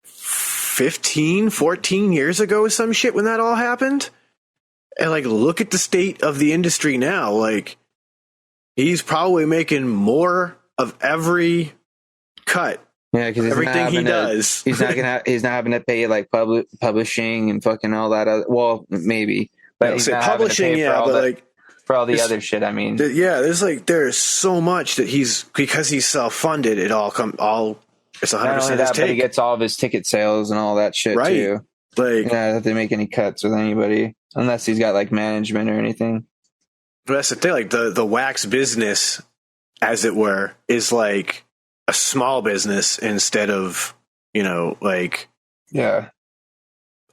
Speaker 2: 15, 14 years ago or some shit when that all happened. And like, look at the state of the industry now. Like, he's probably making more of every cut.
Speaker 3: Yeah, because
Speaker 2: everything he does.
Speaker 3: He's not having to pay like publishing and fucking all that. Well, maybe, but he's not
Speaker 2: publishing,
Speaker 3: for all the other shit. I mean,
Speaker 2: there's so much that because he's self-funded. It's 100% his
Speaker 3: that,
Speaker 2: take.
Speaker 3: but he gets all of his ticket sales and all that shit too.
Speaker 2: Like,
Speaker 3: yeah, that they make any cuts with anybody unless he's got like management or anything.
Speaker 2: But that's the thing. Like the wax business, as it were, is like a small business instead of, like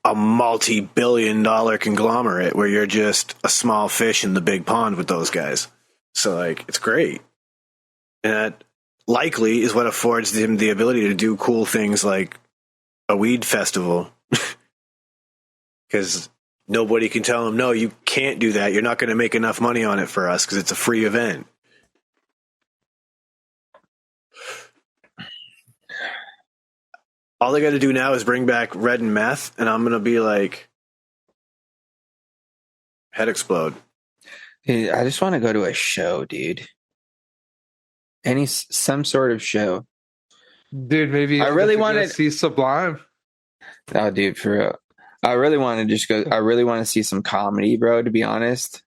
Speaker 2: a multi-billion-dollar conglomerate where you're just a small fish in the big pond with those guys. So like, it's great. And that likely is what affords him the ability to do cool things like a weed festival. Because nobody can tell him, no, you can't do that. You're not going to make enough money on it for us because it's a free event. All they got to do now is bring back red and meth, and I'm going to be like, head explode.
Speaker 3: Dude, I just want to go to a show, dude. Some sort of show.
Speaker 1: Dude, maybe
Speaker 3: I really want to
Speaker 1: see Sublime.
Speaker 3: Oh, dude, for real. I really want to just go. I really want to see some comedy, bro, to be honest.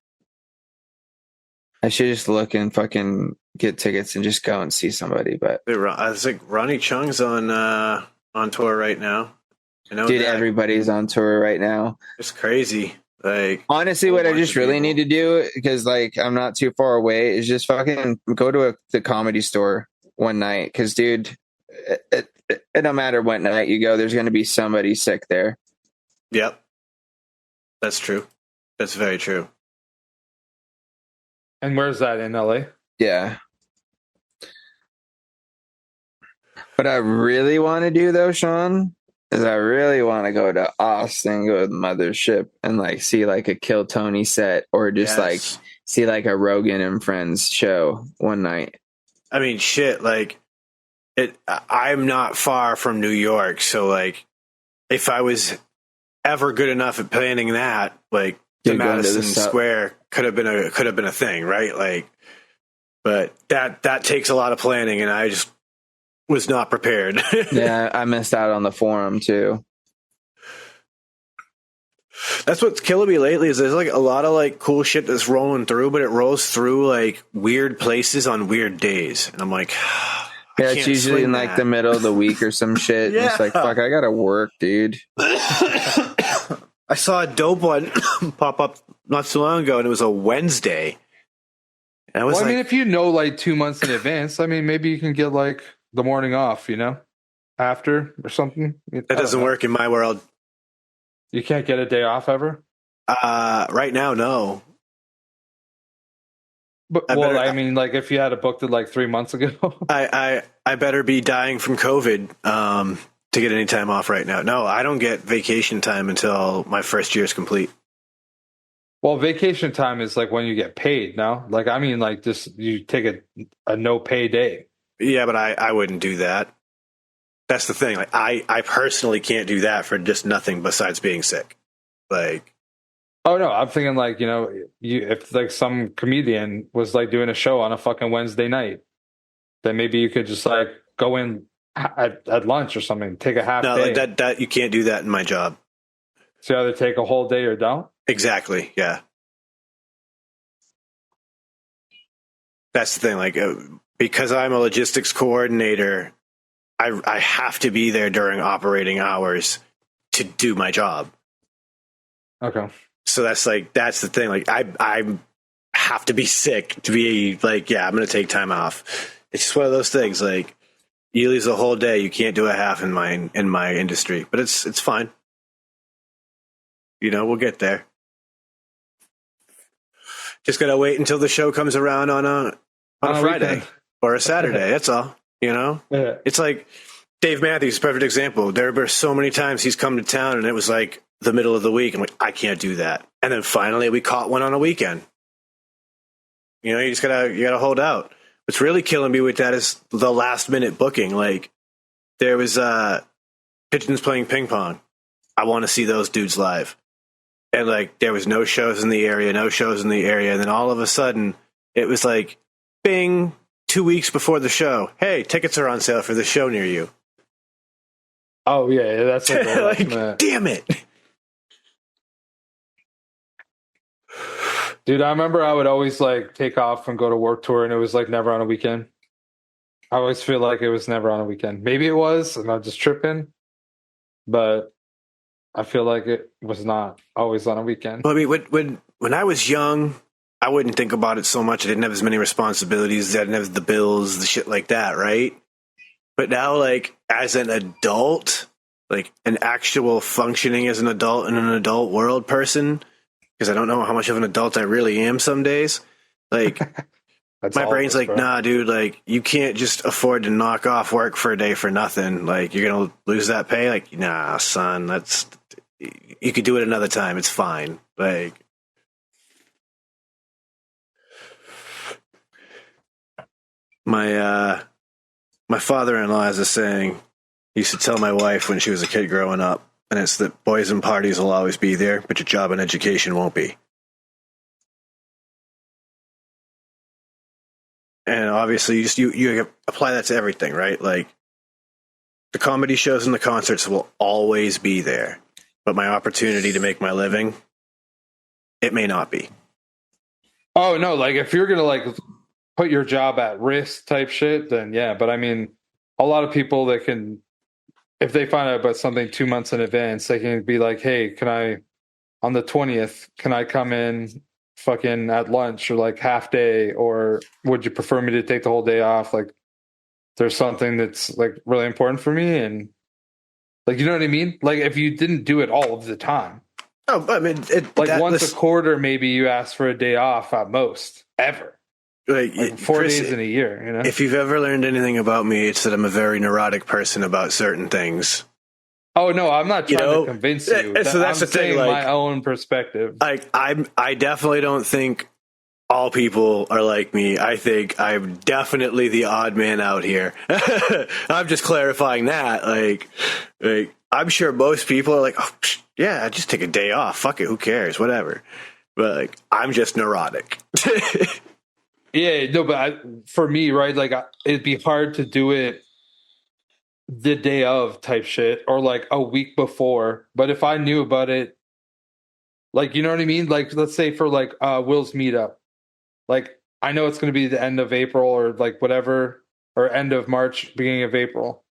Speaker 3: I should just look and fucking get tickets and just go and see somebody. But
Speaker 2: I think Ronnie Chung's on tour right now.
Speaker 3: Dude, everybody's on tour right now.
Speaker 2: It's crazy. Like,
Speaker 3: honestly, what I just really need to do, because like I'm not too far away, is just fucking go to the Comedy Store one night. Because, dude, it no matter what night you go, there's going to be somebody sick there.
Speaker 2: Yep, that's true. That's very true.
Speaker 1: And where's that, in LA?
Speaker 3: Yeah. What I really want to do, though, Sean, is I really want to go to Austin, go to the Mothership, and like see like a Kill Tony set, or just like see like a Rogan and Friends show one night.
Speaker 2: I mean, shit, like I'm not far from New York, so like if I was ever good enough at planning that, like the Madison Square could have been a thing, right? Like, but that takes a lot of planning, and I just was not prepared.
Speaker 3: Yeah, I missed out on the Forum too.
Speaker 2: That's what's killing me lately, is there's like a lot of like cool shit that's rolling through, but it rolls through like weird places on weird days, and I'm like,
Speaker 3: yeah, it's usually in like the middle of the week or some shit. Yeah. It's like, fuck, I gotta work, dude.
Speaker 2: I saw a dope one pop up not so long ago, and it was a Wednesday. And I
Speaker 1: mean, if you know like 2 months in advance, I mean, maybe you can get like the morning off, after or something.
Speaker 2: That doesn't work in my world.
Speaker 1: You can't get a day off ever?
Speaker 2: Right now, no.
Speaker 1: But I mean, like if you had it booked it like 3 months ago.
Speaker 2: I better be dying from COVID to get any time off right now. No, I don't get vacation time until my first year is complete.
Speaker 1: Well, vacation time is like when you get paid, no? Like, I mean, like just you take a no pay day.
Speaker 2: Yeah, but I wouldn't do that. That's the thing. Like, I personally can't do that for just nothing besides being sick. Like,
Speaker 1: oh no, I'm thinking like, if like some comedian was like doing a show on a fucking Wednesday night, then maybe you could just like go in at lunch or something, take a half day.
Speaker 2: No, like that you can't do that in my job.
Speaker 1: So you either take a whole day or don't?
Speaker 2: Exactly. Yeah. That's the thing. Like, because I'm a logistics coordinator, I have to be there during operating hours to do my job.
Speaker 1: Okay.
Speaker 2: So that's the thing. Like, I have to be sick to be like, yeah, I'm going to take time off. It's just one of those things. Like, you lose a whole day, you can't do a half in my industry, but it's fine. We'll get there. Just got to wait until the show comes around on a Friday weekend. Or a Saturday. That's all. Yeah. It's like Dave Matthews, perfect example. There were so many times he's come to town, and it was like the middle of the week. I'm like, I can't do that. And then finally, we caught one on a weekend. You just gotta hold out. What's really killing me with that is the last minute booking. Like, there was Pigeons playing ping pong. I want to see those dudes live. and like there was no shows in the area, and then all of a sudden it was like, bing, 2 weeks before the show, hey, tickets are on sale for the show near you.
Speaker 1: Oh yeah, that's
Speaker 2: like, damn it.
Speaker 1: Dude, I remember I would always like take off and go to work tour, and it was like never on a weekend. I always feel like it was never on a weekend. Maybe it was, and I'm just tripping, but I feel like it was not always on a weekend.
Speaker 2: Well, I mean, when I was young, I wouldn't think about it so much. I didn't have as many responsibilities. I didn't have the bills, the shit like that, right? But now, like, as an adult, like an actual functioning as an adult in an adult world person, because I don't know how much of an adult I really am some days, like, my brain's like, bro. Nah, dude, like, you can't just afford to knock off work for a day for nothing. Like, you're going to lose that pay? Like, nah, son, you could do it another time. It's fine. Like, my father-in-law has a saying he used to tell my wife when she was a kid growing up, and it's that boys and parties will always be there, but your job and education won't be. And obviously, you apply that to everything, right? Like, the comedy shows and the concerts will always be there, but my opportunity to make my living, it may not be.
Speaker 1: Oh no! Like, if you're gonna like put your job at risk type shit, then yeah. But I mean, a lot of people that can, if they find out about something 2 months in advance, they can be like, hey, can I, on the 20th, can I come in fucking at lunch or like half day, or would you prefer me to take the whole day off? Like, there's something that's like really important for me, and like, you know what I mean? Like, if you didn't do it all of the time.
Speaker 2: Oh, I mean,
Speaker 1: once a quarter, maybe you ask for a day off at most, ever. Like 4
Speaker 2: Chris,
Speaker 1: days in a year, you know?
Speaker 2: If you've ever learned anything about me, it's that I'm a very neurotic person about certain things.
Speaker 1: Oh no, I'm not trying to convince you.
Speaker 2: So that's the thing. Like,
Speaker 1: my own perspective.
Speaker 2: Like, I definitely don't think all people are like me. I think I'm definitely the odd man out here. I'm just clarifying that. Like I'm sure most people are like, oh, yeah, just take a day off. Fuck it, who cares? Whatever. But like, I'm just neurotic.
Speaker 1: Yeah, no, but for me, right, like, it'd be hard to do it the day of type shit, or like a week before. But if I knew about it, like, you know what I mean? Like, let's say for like Will's meetup, like, I know it's going to be the end of April or like whatever, or end of March, beginning of April.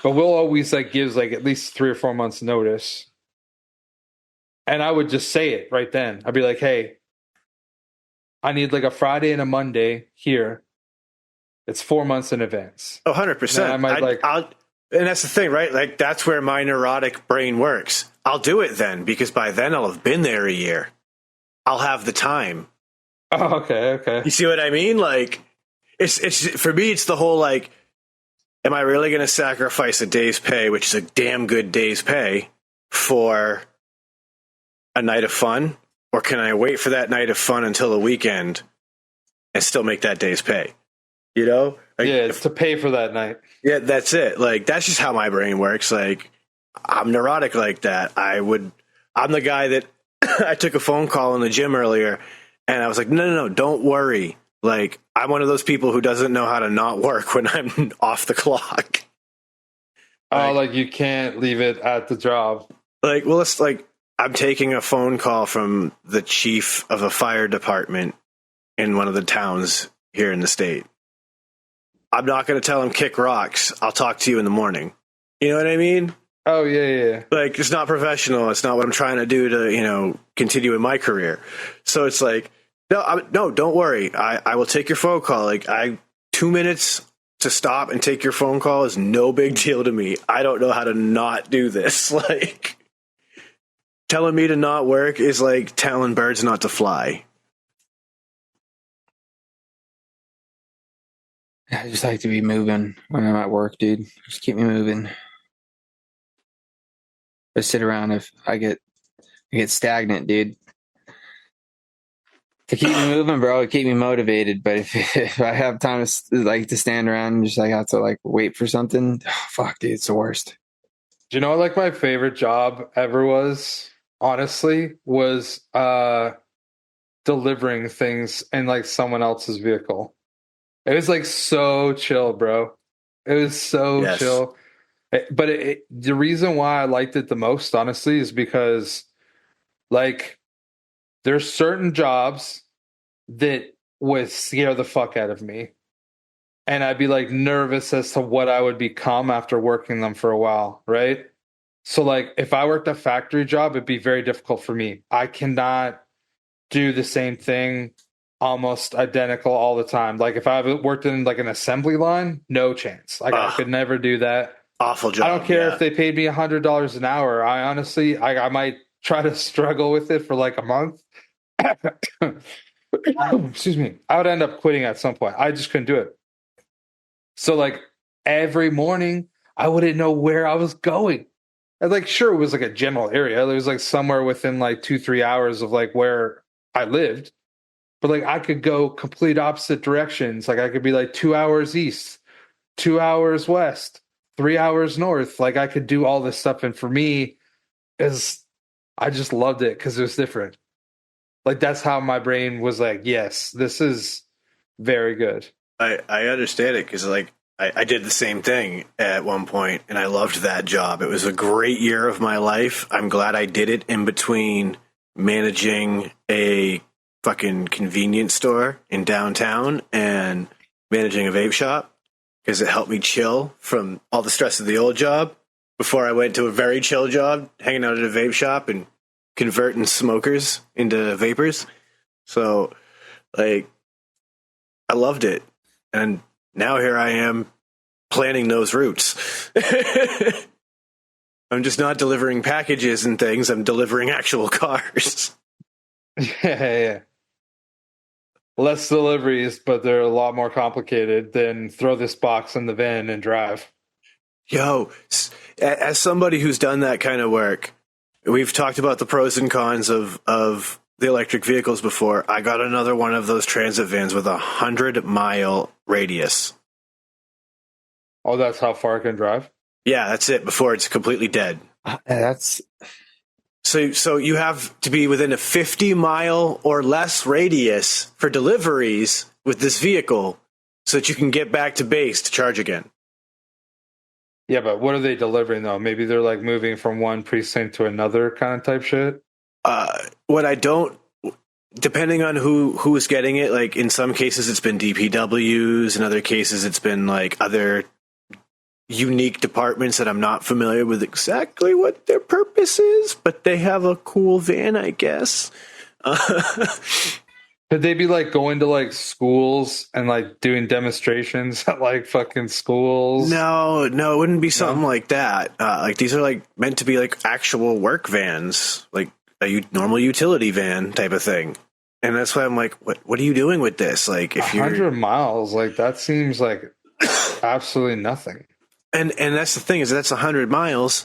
Speaker 1: But Will always like gives like at least 3 or 4 months notice. And I would just say it right then. I'd be like, hey, I need like a Friday and a Monday here. It's 4 months in advance.
Speaker 2: Oh, 100%.
Speaker 1: I might
Speaker 2: and that's the thing, right? Like, that's where my neurotic brain works. I'll do it then, because by then I'll have been there a year. I'll have the time.
Speaker 1: Oh, okay.
Speaker 2: You see what I mean? Like, it's for me, it's the whole, like, am I really going to sacrifice a day's pay, which is a damn good day's pay, for a night of fun? Or can I wait for that night of fun until the weekend and still make that day's pay? You know? Like,
Speaker 1: yeah, it's to pay for that night.
Speaker 2: Yeah, that's it. Like, that's just how my brain works. Like, I'm neurotic like that. I'm the guy that I took a phone call in the gym earlier, and I was like, no, don't worry. Like, I'm one of those people who doesn't know how to not work when I'm off the clock.
Speaker 1: Like you can't leave it at the job.
Speaker 2: Like, well, it's like, I'm taking a phone call from the chief of a fire department in one of the towns here in the state. I'm not going to tell him kick rocks. I'll talk to you in the morning. You know what I mean?
Speaker 1: Oh, yeah.
Speaker 2: Like, it's not professional. It's not what I'm trying to do to, you know, continue in my career. So it's like, no, don't worry. I will take your phone call. Like, 2 minutes to stop and take your phone call is no big deal to me. I don't know how to not do this. Like, telling me to not work is like telling birds not to fly.
Speaker 3: I just like to be moving when I'm at work, dude. Just keep me moving. I sit around if I get stagnant, dude. To keep me moving, bro, it keep me motivated. But if I have time to stand around and just like have to like wait for something, fuck, dude, it's the worst.
Speaker 1: Do you know what like my favorite job ever was? honestly, was delivering things in like someone else's vehicle. It was like so chill, bro. It was so
Speaker 2: Yes.
Speaker 1: chill. But the reason why I liked it the most, honestly, is because like there's certain jobs that would scare the fuck out of me. And I'd be like nervous as to what I would become after working them for a while, right? So like if I worked a factory job, it'd be very difficult for me. I cannot do the same thing almost identical all the time. Like if I worked in like an assembly line, no chance. Like I could never do that.
Speaker 2: Awful job.
Speaker 1: I don't care
Speaker 2: yeah.
Speaker 1: if they paid me $100 an hour. I honestly, I might try to struggle with it for like a month. Excuse me. I would end up quitting at some point. I just couldn't do it. So like every morning, I wouldn't know where I was going. And like, sure, it was like a general area. It was like somewhere within like 2-3 hours of like where I lived. But like I could go complete opposite directions. Like I could be like 2 hours east, 2 hours west, 3 hours north. Like I could do all this stuff. And for me, is I just loved it because it was different. Like that's how my brain was like, yes, this is very good.
Speaker 2: I understand it because like I did the same thing at one point and I loved that job. It was a great year of my life. I'm glad I did it in between managing a fucking convenience store in downtown and managing a vape shop because it helped me chill from all the stress of the old job before I went to a very chill job, hanging out at a vape shop and converting smokers into vapors. So like I loved it. And now here I am planning those routes. I'm just not delivering packages and things. I'm delivering actual cars.
Speaker 1: Yeah. Less deliveries, but they're a lot more complicated than throw this box in the van and drive.
Speaker 2: Yo, as somebody who's done that kind of work, we've talked about the pros and cons of the electric vehicles before. I got another one of those transit vans with 100-mile radius.
Speaker 1: Oh, that's how far it can drive?
Speaker 2: Yeah, that's it before it's completely dead.
Speaker 3: That's
Speaker 2: So you have to be within a 50-mile or less radius for deliveries with this vehicle so that you can get back to base to charge again.
Speaker 1: Yeah, but what are they delivering though? Maybe they're like moving from one precinct to another kind of type shit.
Speaker 2: What I don't, depending on who is getting it, like in some cases it's been DPWs, in other cases it's been like other unique departments that I'm not familiar with exactly what their purpose is, but they have a cool van, I guess.
Speaker 1: Could they be like going to like schools and like doing demonstrations at like fucking schools?
Speaker 2: No, it wouldn't be something like that. Like these are like meant to be like actual work vans, like a normal utility van type of thing. And that's why I'm like, what are you doing with this? Like if
Speaker 1: 100 miles, like that seems like absolutely nothing.
Speaker 2: And that's the thing is that's 100 miles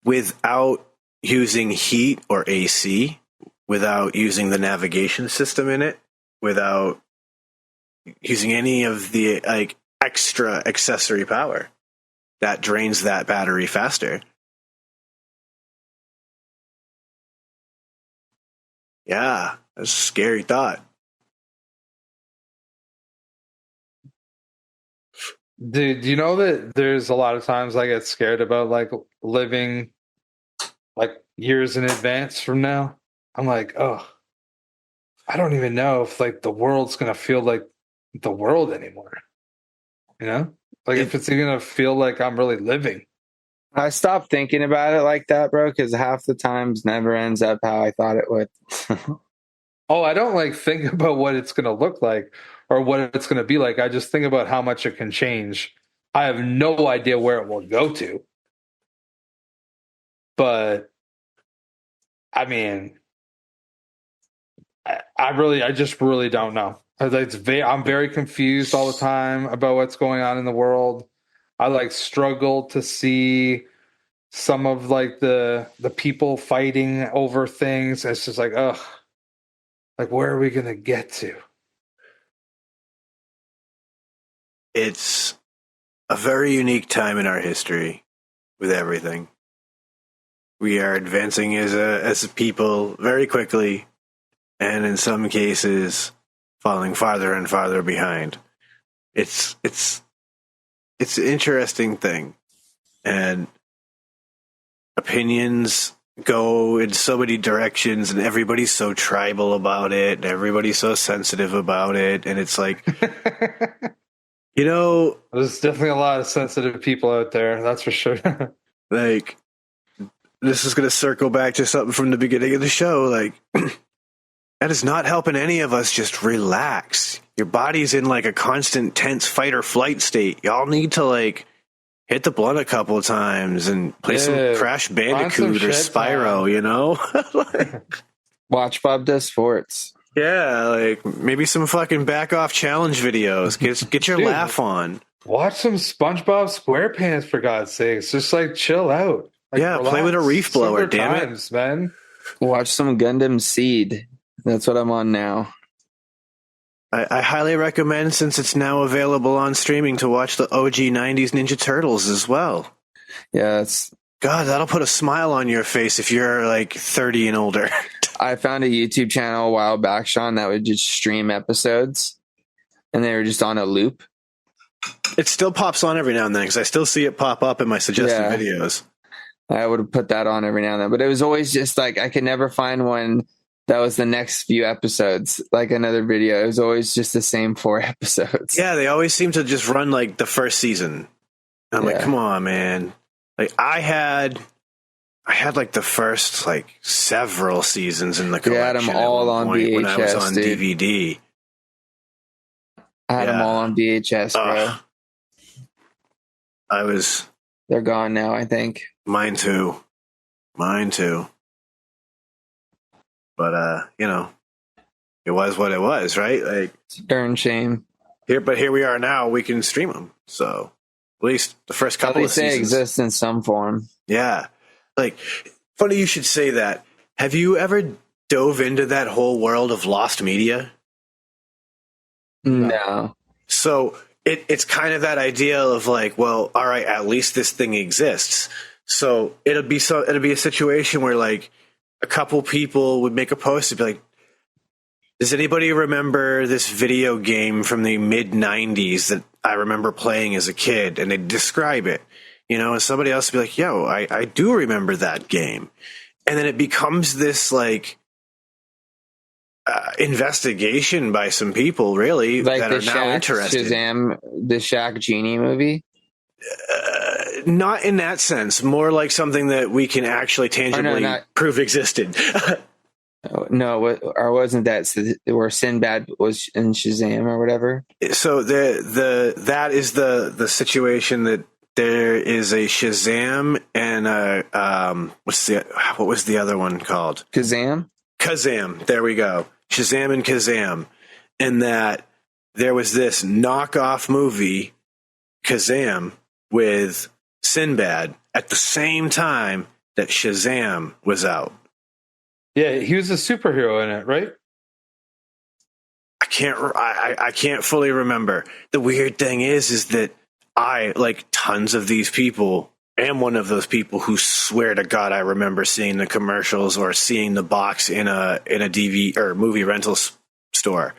Speaker 2: without using heat or AC, without using the navigation system in it, without using any of the like extra accessory power that drains that battery faster. Yeah, that's a scary thought.
Speaker 1: Dude, do you know that there's a lot of times I get scared about like living like years in advance from now? I'm like, oh, I don't even know if like the world's gonna feel like the world anymore. You know? Like if it's gonna feel like I'm really living.
Speaker 3: I stopped thinking about it like that, bro, because half the times never ends up how I thought it would.
Speaker 1: Oh, I don't like think about what it's gonna look like or what it's gonna be like. I just think about how much it can change. I have no idea where it will go to. But I mean, I just really don't know. I'm very confused all the time about what's going on in the world. I like struggle to see some of like the people fighting over things. It's just like, ugh, like where are we gonna get to?
Speaker 2: It's a very unique time in our history with everything. We are advancing as a people very quickly, and in some cases, falling farther and farther behind. It's an interesting thing, and opinions go in so many directions, and everybody's so tribal about it, and everybody's so sensitive about it, and it's like,
Speaker 1: there's definitely a lot of sensitive people out there, that's for sure.
Speaker 2: like, this is going to circle back to something from the beginning of the show. Like, that is not helping any of us just relax. Your body's in like a constant tense fight or flight state. Y'all need to like hit the blunt a couple of times and play some Crash Bandicoot or Spyro,
Speaker 3: Watch Bob Does Sports.
Speaker 2: Yeah, like maybe some fucking back off challenge videos. Get your laugh on.
Speaker 1: Watch some SpongeBob SquarePants, for God's sakes. Just like chill out. Like,
Speaker 2: relax. Play with a reef blower, damn it,
Speaker 1: man.
Speaker 3: Watch some Gundam Seed. That's what I'm on now.
Speaker 2: I highly recommend, since it's now available on streaming, to watch the OG 90s Ninja Turtles as well.
Speaker 3: Yeah,
Speaker 2: God, that'll put a smile on your face if you're like 30 and older.
Speaker 3: I found a YouTube channel a while back, Sean, that would just stream episodes, and they were just on a loop.
Speaker 2: It still pops on every now and then because I still see it pop up in my suggested videos.
Speaker 3: I would have put that on every now and then, but it was always just like I could never find one that was the next few episodes, like another video. It was always just the same 4 episodes.
Speaker 2: Yeah, they always seem to just run like the first season. And I'm like, come on, man. Like I had like the first like several seasons in the collection.
Speaker 3: I had them all on VHS
Speaker 2: when I was on DVD.
Speaker 3: I had them all on VHS, bro. They're gone now, I think.
Speaker 2: Mine too. But it was what it was, right? Like,
Speaker 3: it's a darn shame.
Speaker 2: Here we are now. We can stream them. So at least the first couple of seasons.
Speaker 3: They exist in some form.
Speaker 2: Yeah. Like, funny you should say that. Have you ever dove into that whole world of lost media?
Speaker 3: No.
Speaker 2: So it's kind of that idea of like, well, all right, at least this thing exists. So it'll be a situation where like a couple people would make a post and be like, does anybody remember this video game from the mid 90s that I remember playing as a kid? And they'd describe it, and somebody else would be like, yo, I do remember that game. And then it becomes this like investigation by some people really
Speaker 3: like
Speaker 2: that are now interested.
Speaker 3: Shazam, the Shaq Genie movie?
Speaker 2: Not in that sense, more like something that we can actually tangibly prove existed.
Speaker 3: No, or wasn't that where Sinbad was in Shazam or whatever?
Speaker 2: So that is the situation that there is a Shazam and what was the other one called?
Speaker 3: Kazam.
Speaker 2: There we go. Shazam and Kazam, and that there was this knockoff movie, Kazam, with Sinbad at the same time that Shazam was out.
Speaker 1: Yeah, he was a superhero in it, right?
Speaker 2: I can't fully remember. The weird thing is that I, like tons of these people, am one of those people who swear to God I remember seeing the commercials or seeing the box in a DV or movie rental store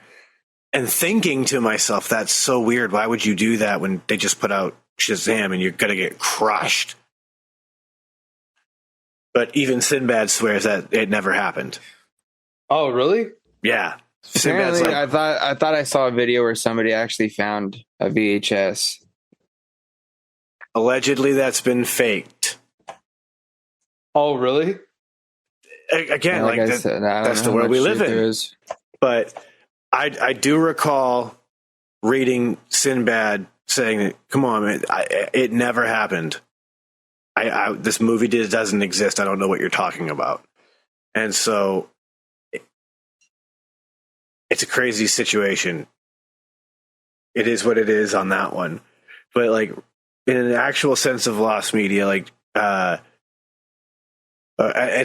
Speaker 2: and thinking to myself, that's so weird. Why would you do that when they just put out Shazam and you're gonna get crushed? But even Sinbad swears that it never happened.
Speaker 1: Oh, really?
Speaker 2: Yeah.
Speaker 3: Apparently, like, I thought I saw a video where somebody actually found a VHS.
Speaker 2: Allegedly, that's been faked.
Speaker 1: Oh, really?
Speaker 2: Again, like that's the world we live in. But I do recall reading Sinbad saying that, come on, man, it never happened. This movie doesn't exist. I don't know what you're talking about. And so it's a crazy situation. It is what it is on that one. But like in an actual sense of lost media, like an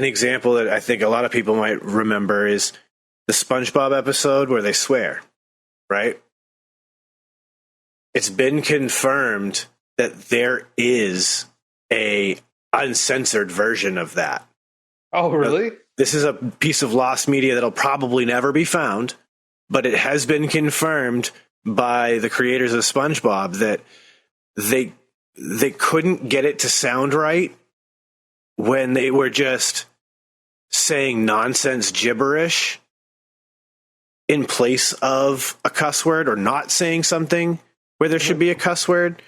Speaker 2: example that I think a lot of people might remember is the SpongeBob episode where they swear, right? It's been confirmed that there is a uncensored version of that.
Speaker 1: Oh, really?
Speaker 2: This is a piece of lost media that'll probably never be found, but it has been confirmed by the creators of SpongeBob that they couldn't get it to sound right when they were just saying nonsense gibberish in place of a cuss word, or not saying something where there should be a cuss word.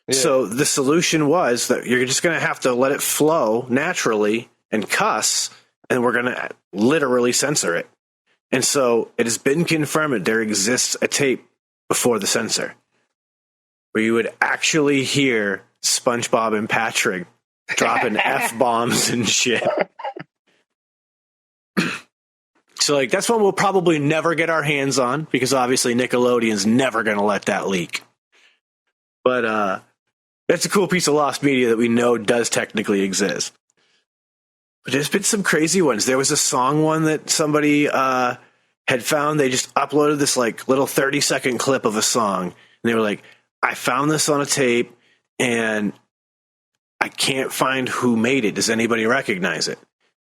Speaker 2: Yeah. So the solution was that you're just going to have to let it flow naturally and cuss, and we're going to literally censor it. And so it has been confirmed that there exists a tape before the censor where you would actually hear SpongeBob and Patrick dropping F-bombs and shit. So, like, that's one we'll probably never get our hands on, because obviously Nickelodeon's never going to let that leak. But that's a cool piece of lost media that we know does technically exist. But there's been some crazy ones. There was a song one that somebody had found. They just uploaded this, like, little 30-second clip of a song. And they were like, I found this on a tape, and I can't find who made it. Does anybody recognize it?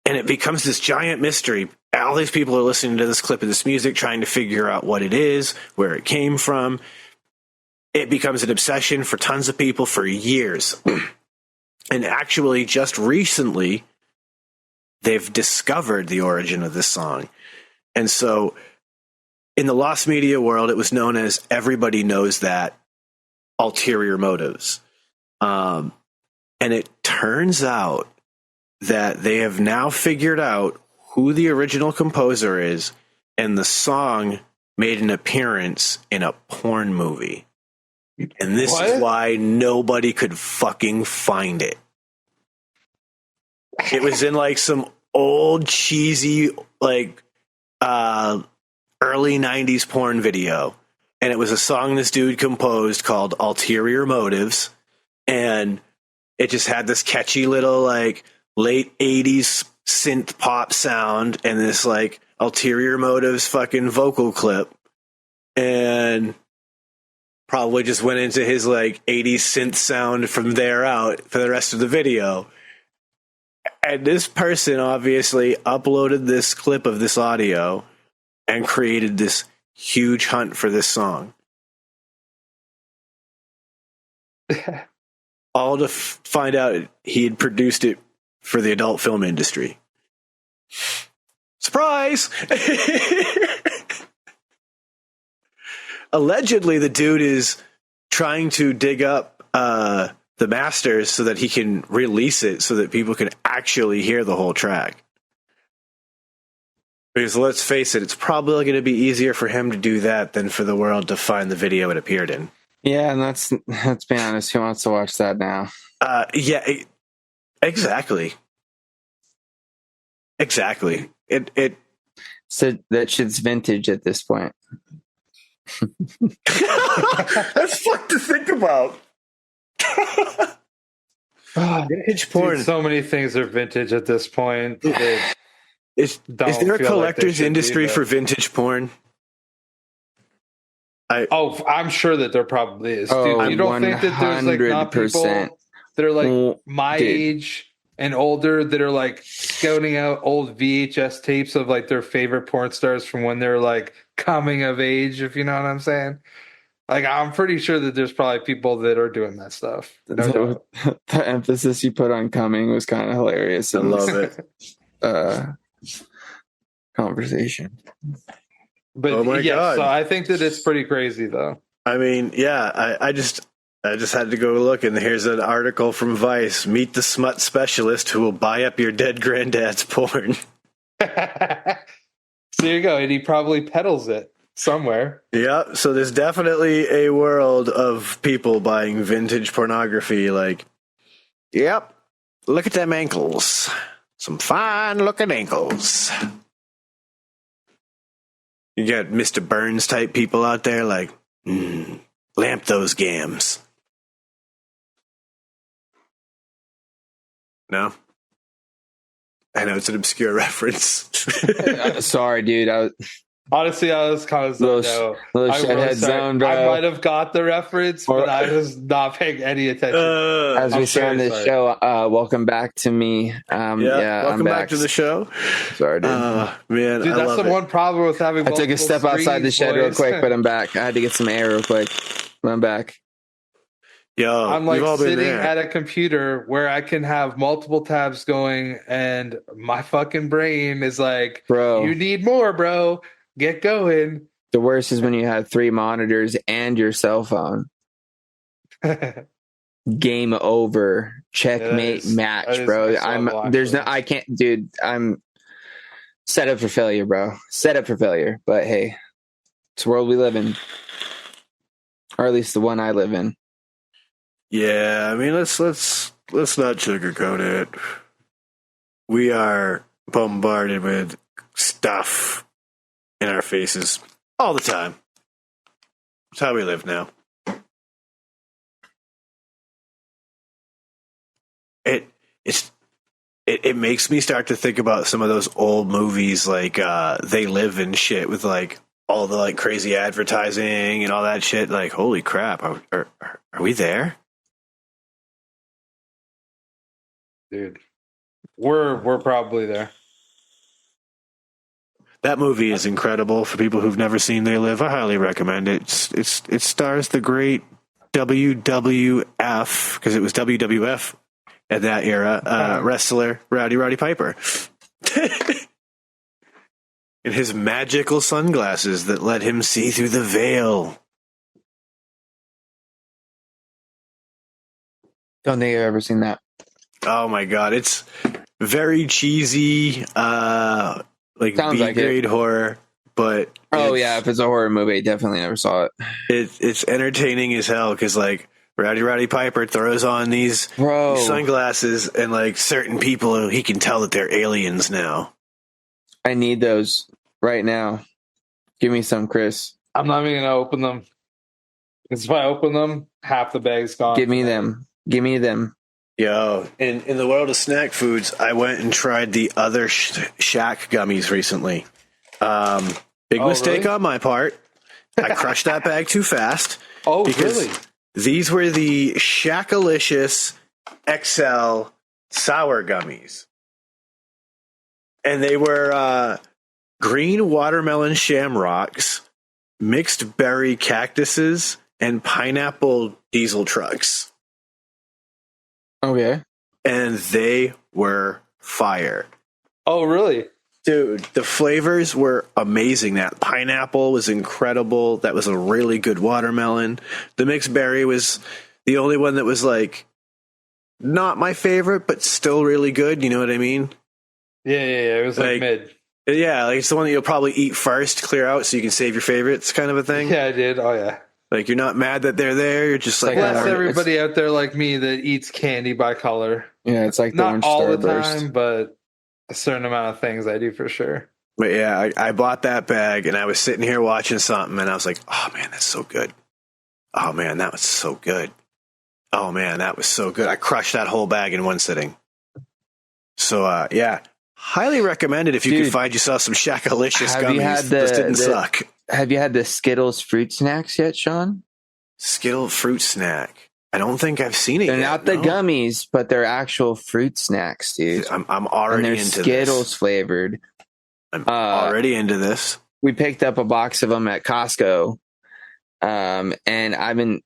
Speaker 2: And it becomes this giant mystery. All these people are listening to this clip of this music, trying to figure out what it is, where it came from. It becomes an obsession for tons of people for years. And actually, just recently, they've discovered the origin of this song. And so, in the lost media world, it was known as Everybody Knows That, ulterior motives. And it turns out that they have now figured out who the original composer is, and the song made an appearance in a porn movie. And this is why nobody could fucking find it. It was in, like, some old cheesy, like, early 90s porn video. And it was a song this dude composed called Ulterior Motives. And it just had this catchy little, like, late 80s synth pop sound and this, like, Ulterior Motives fucking vocal clip. And probably just went into his, like, 80s synth sound from there out for the rest of the video. And this person obviously uploaded this clip of this audio and created this huge hunt for this song. All to find out he had produced it for the adult film industry. Surprise! Allegedly, the dude is trying to dig up the masters so that he can release it so that people can actually hear the whole track. Because let's face it, it's probably going to be easier for him to do that than for the world to find the video it appeared in.
Speaker 3: Yeah, and let's be honest. Who wants to watch that now?
Speaker 2: Exactly. Exactly.
Speaker 3: So that shit's vintage at this point.
Speaker 2: That's fucked to think about. Vintage porn.
Speaker 1: Dude, so many things are vintage at this point.
Speaker 2: Is there a collector's industry for vintage porn?
Speaker 1: I'm sure that there probably is. Dude, you don't think that there's, like, not people that are, like, my age and older that are, like, scouting out old VHS tapes of, like, their favorite porn stars from when they're, like, coming of age, if you know what I'm saying? Like, I'm pretty sure that there's probably people that are doing that stuff.
Speaker 3: The emphasis you put on coming was kind of hilarious.
Speaker 2: I love it.
Speaker 3: Conversation.
Speaker 1: But
Speaker 2: oh my God.
Speaker 1: So I think that it's pretty crazy, though.
Speaker 2: I mean, yeah, I just had to go look, and here's an article from Vice. Meet the smut specialist who will buy up your dead granddad's porn.
Speaker 1: So there you go. And he probably peddles it somewhere.
Speaker 2: Yeah, so there's definitely a world of people buying vintage pornography. Like, yep, look at them ankles. Some fine looking ankles. You got Mr. Burns type people out there like, lamp those gams. No? I know it's an obscure reference.
Speaker 3: Sorry, dude.
Speaker 1: Honestly, I was kind of zoned out.
Speaker 3: Little
Speaker 1: I'm really
Speaker 3: Shedhead
Speaker 1: sorry.
Speaker 3: zone, bro.
Speaker 1: I might have got the reference, but
Speaker 3: Or-
Speaker 1: I was not paying any attention.
Speaker 3: As we
Speaker 1: I'm
Speaker 3: say on
Speaker 1: very
Speaker 3: this
Speaker 1: sorry.
Speaker 3: show, welcome back to me. Yeah,
Speaker 2: welcome
Speaker 3: I'm
Speaker 2: back to the show.
Speaker 3: Sorry, dude.
Speaker 2: Man,
Speaker 1: Dude,
Speaker 2: I
Speaker 1: that's
Speaker 2: love
Speaker 1: the
Speaker 2: it.
Speaker 1: one problem with having.
Speaker 3: I took a step outside the shed real quick, but I'm back. I had to get some air real quick. But I'm back.
Speaker 2: Yo,
Speaker 1: I'm like
Speaker 2: we've all been
Speaker 1: sitting
Speaker 2: there.
Speaker 1: at a computer where I can have multiple tabs going, and my fucking brain is like,
Speaker 3: Bro.
Speaker 1: "You need more, bro. Get going."
Speaker 3: The worst is when you have 3 monitors and your cell phone. Game over. Checkmate match, bro. I can't, dude. I'm set up for failure, bro. Set up for failure. But hey, it's the world we live in, or at least the one I live in.
Speaker 2: Yeah, I mean, let's not sugarcoat it. We are bombarded with stuff in our faces all the time. It's how we live now. It makes me start to think about some of those old movies, like They Live and shit, with like all the like crazy advertising and all that shit. Like, holy crap, are we there?
Speaker 1: Dude, we're probably there.
Speaker 2: That movie is incredible for people who've never seen They Live. I highly recommend it. It stars the great WWF, because it was WWF at that era, wrestler Roddy Piper. And his magical sunglasses that let him see through the veil.
Speaker 3: Don't think I've ever seen that.
Speaker 2: Oh my god, it's very cheesy, like
Speaker 3: Sounds like
Speaker 2: B-grade horror, but
Speaker 3: if it's a horror movie, I definitely never saw it.
Speaker 2: It's entertaining as hell, because like Roddy Piper throws on these sunglasses, and like certain people, he can tell that they're aliens now.
Speaker 3: I need those right now. Give me some, Chris.
Speaker 1: I'm not even gonna open them. Because if I open them, half the bag's gone.
Speaker 3: Give me them. Give me them.
Speaker 2: Yo, in the world of snack foods, I went and tried the other Shack gummies recently. Big mistake on my part. I crushed that bag too fast.
Speaker 1: Oh, really?
Speaker 2: These were the Shackalicious XL sour gummies. And they were green watermelon shamrocks, mixed berry cactuses, and pineapple diesel trucks.
Speaker 3: Okay.
Speaker 2: And they were fire.
Speaker 1: Oh, really?
Speaker 2: Dude, the flavors were amazing. That pineapple was incredible. That was a really good watermelon. The mixed berry was the only one that was like not my favorite, but still really good. You know what I mean?
Speaker 1: Yeah. It was like mid.
Speaker 2: Yeah, like it's the one that you'll probably eat first, clear out, so you can save your favorites, kind of a thing.
Speaker 1: Yeah, I did. Oh, yeah.
Speaker 2: Like, you're not mad that they're there. You're just like,
Speaker 1: Bless everybody out there like me that eats candy by color.
Speaker 3: Yeah, it's like the
Speaker 1: not
Speaker 3: orange
Speaker 1: all the
Speaker 3: starburst.
Speaker 1: time, but a certain amount of things I do for sure.
Speaker 2: But yeah, I bought that bag, and I was sitting here watching something, and I was like, oh man, that's so good. Oh man, that was so good. Oh man, that was so good. I crushed that whole bag in one sitting. So yeah, highly recommend it if you can find yourself some Shackalicious gummies. This didn't suck.
Speaker 3: Have you had the Skittles fruit snacks yet, Sean?
Speaker 2: Skittle fruit snack. I don't think I've seen it
Speaker 3: they're
Speaker 2: yet.
Speaker 3: Not the gummies, but they're actual fruit snacks, dude.
Speaker 2: I'm already into
Speaker 3: Skittles flavored.
Speaker 2: I'm already into this.
Speaker 3: We picked up a box of them at Costco, and I've been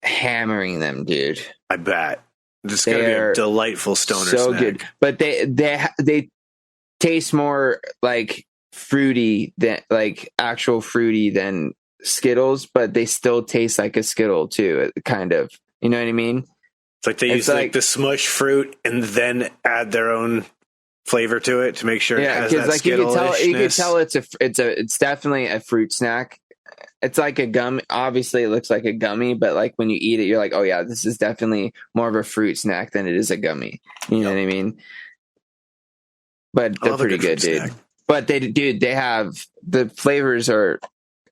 Speaker 3: hammering them, dude.
Speaker 2: I bet. This is going to be a delightful stoner
Speaker 3: so
Speaker 2: snack.
Speaker 3: Good. But they taste more like fruity than like actual fruity than Skittles, but they still taste like a Skittle too, kind of. You know what I mean?
Speaker 2: It's like they use like the smush fruit and then add their own flavor to it to make sure it has that
Speaker 3: like you could tell it's definitely a fruit snack. It's like a gum. Obviously, it looks like a gummy, but like when you eat it, you're like, oh yeah, this is definitely more of a fruit snack than it is a gummy. You know what I mean? But they're pretty good, dude. Snack. But they have the flavors are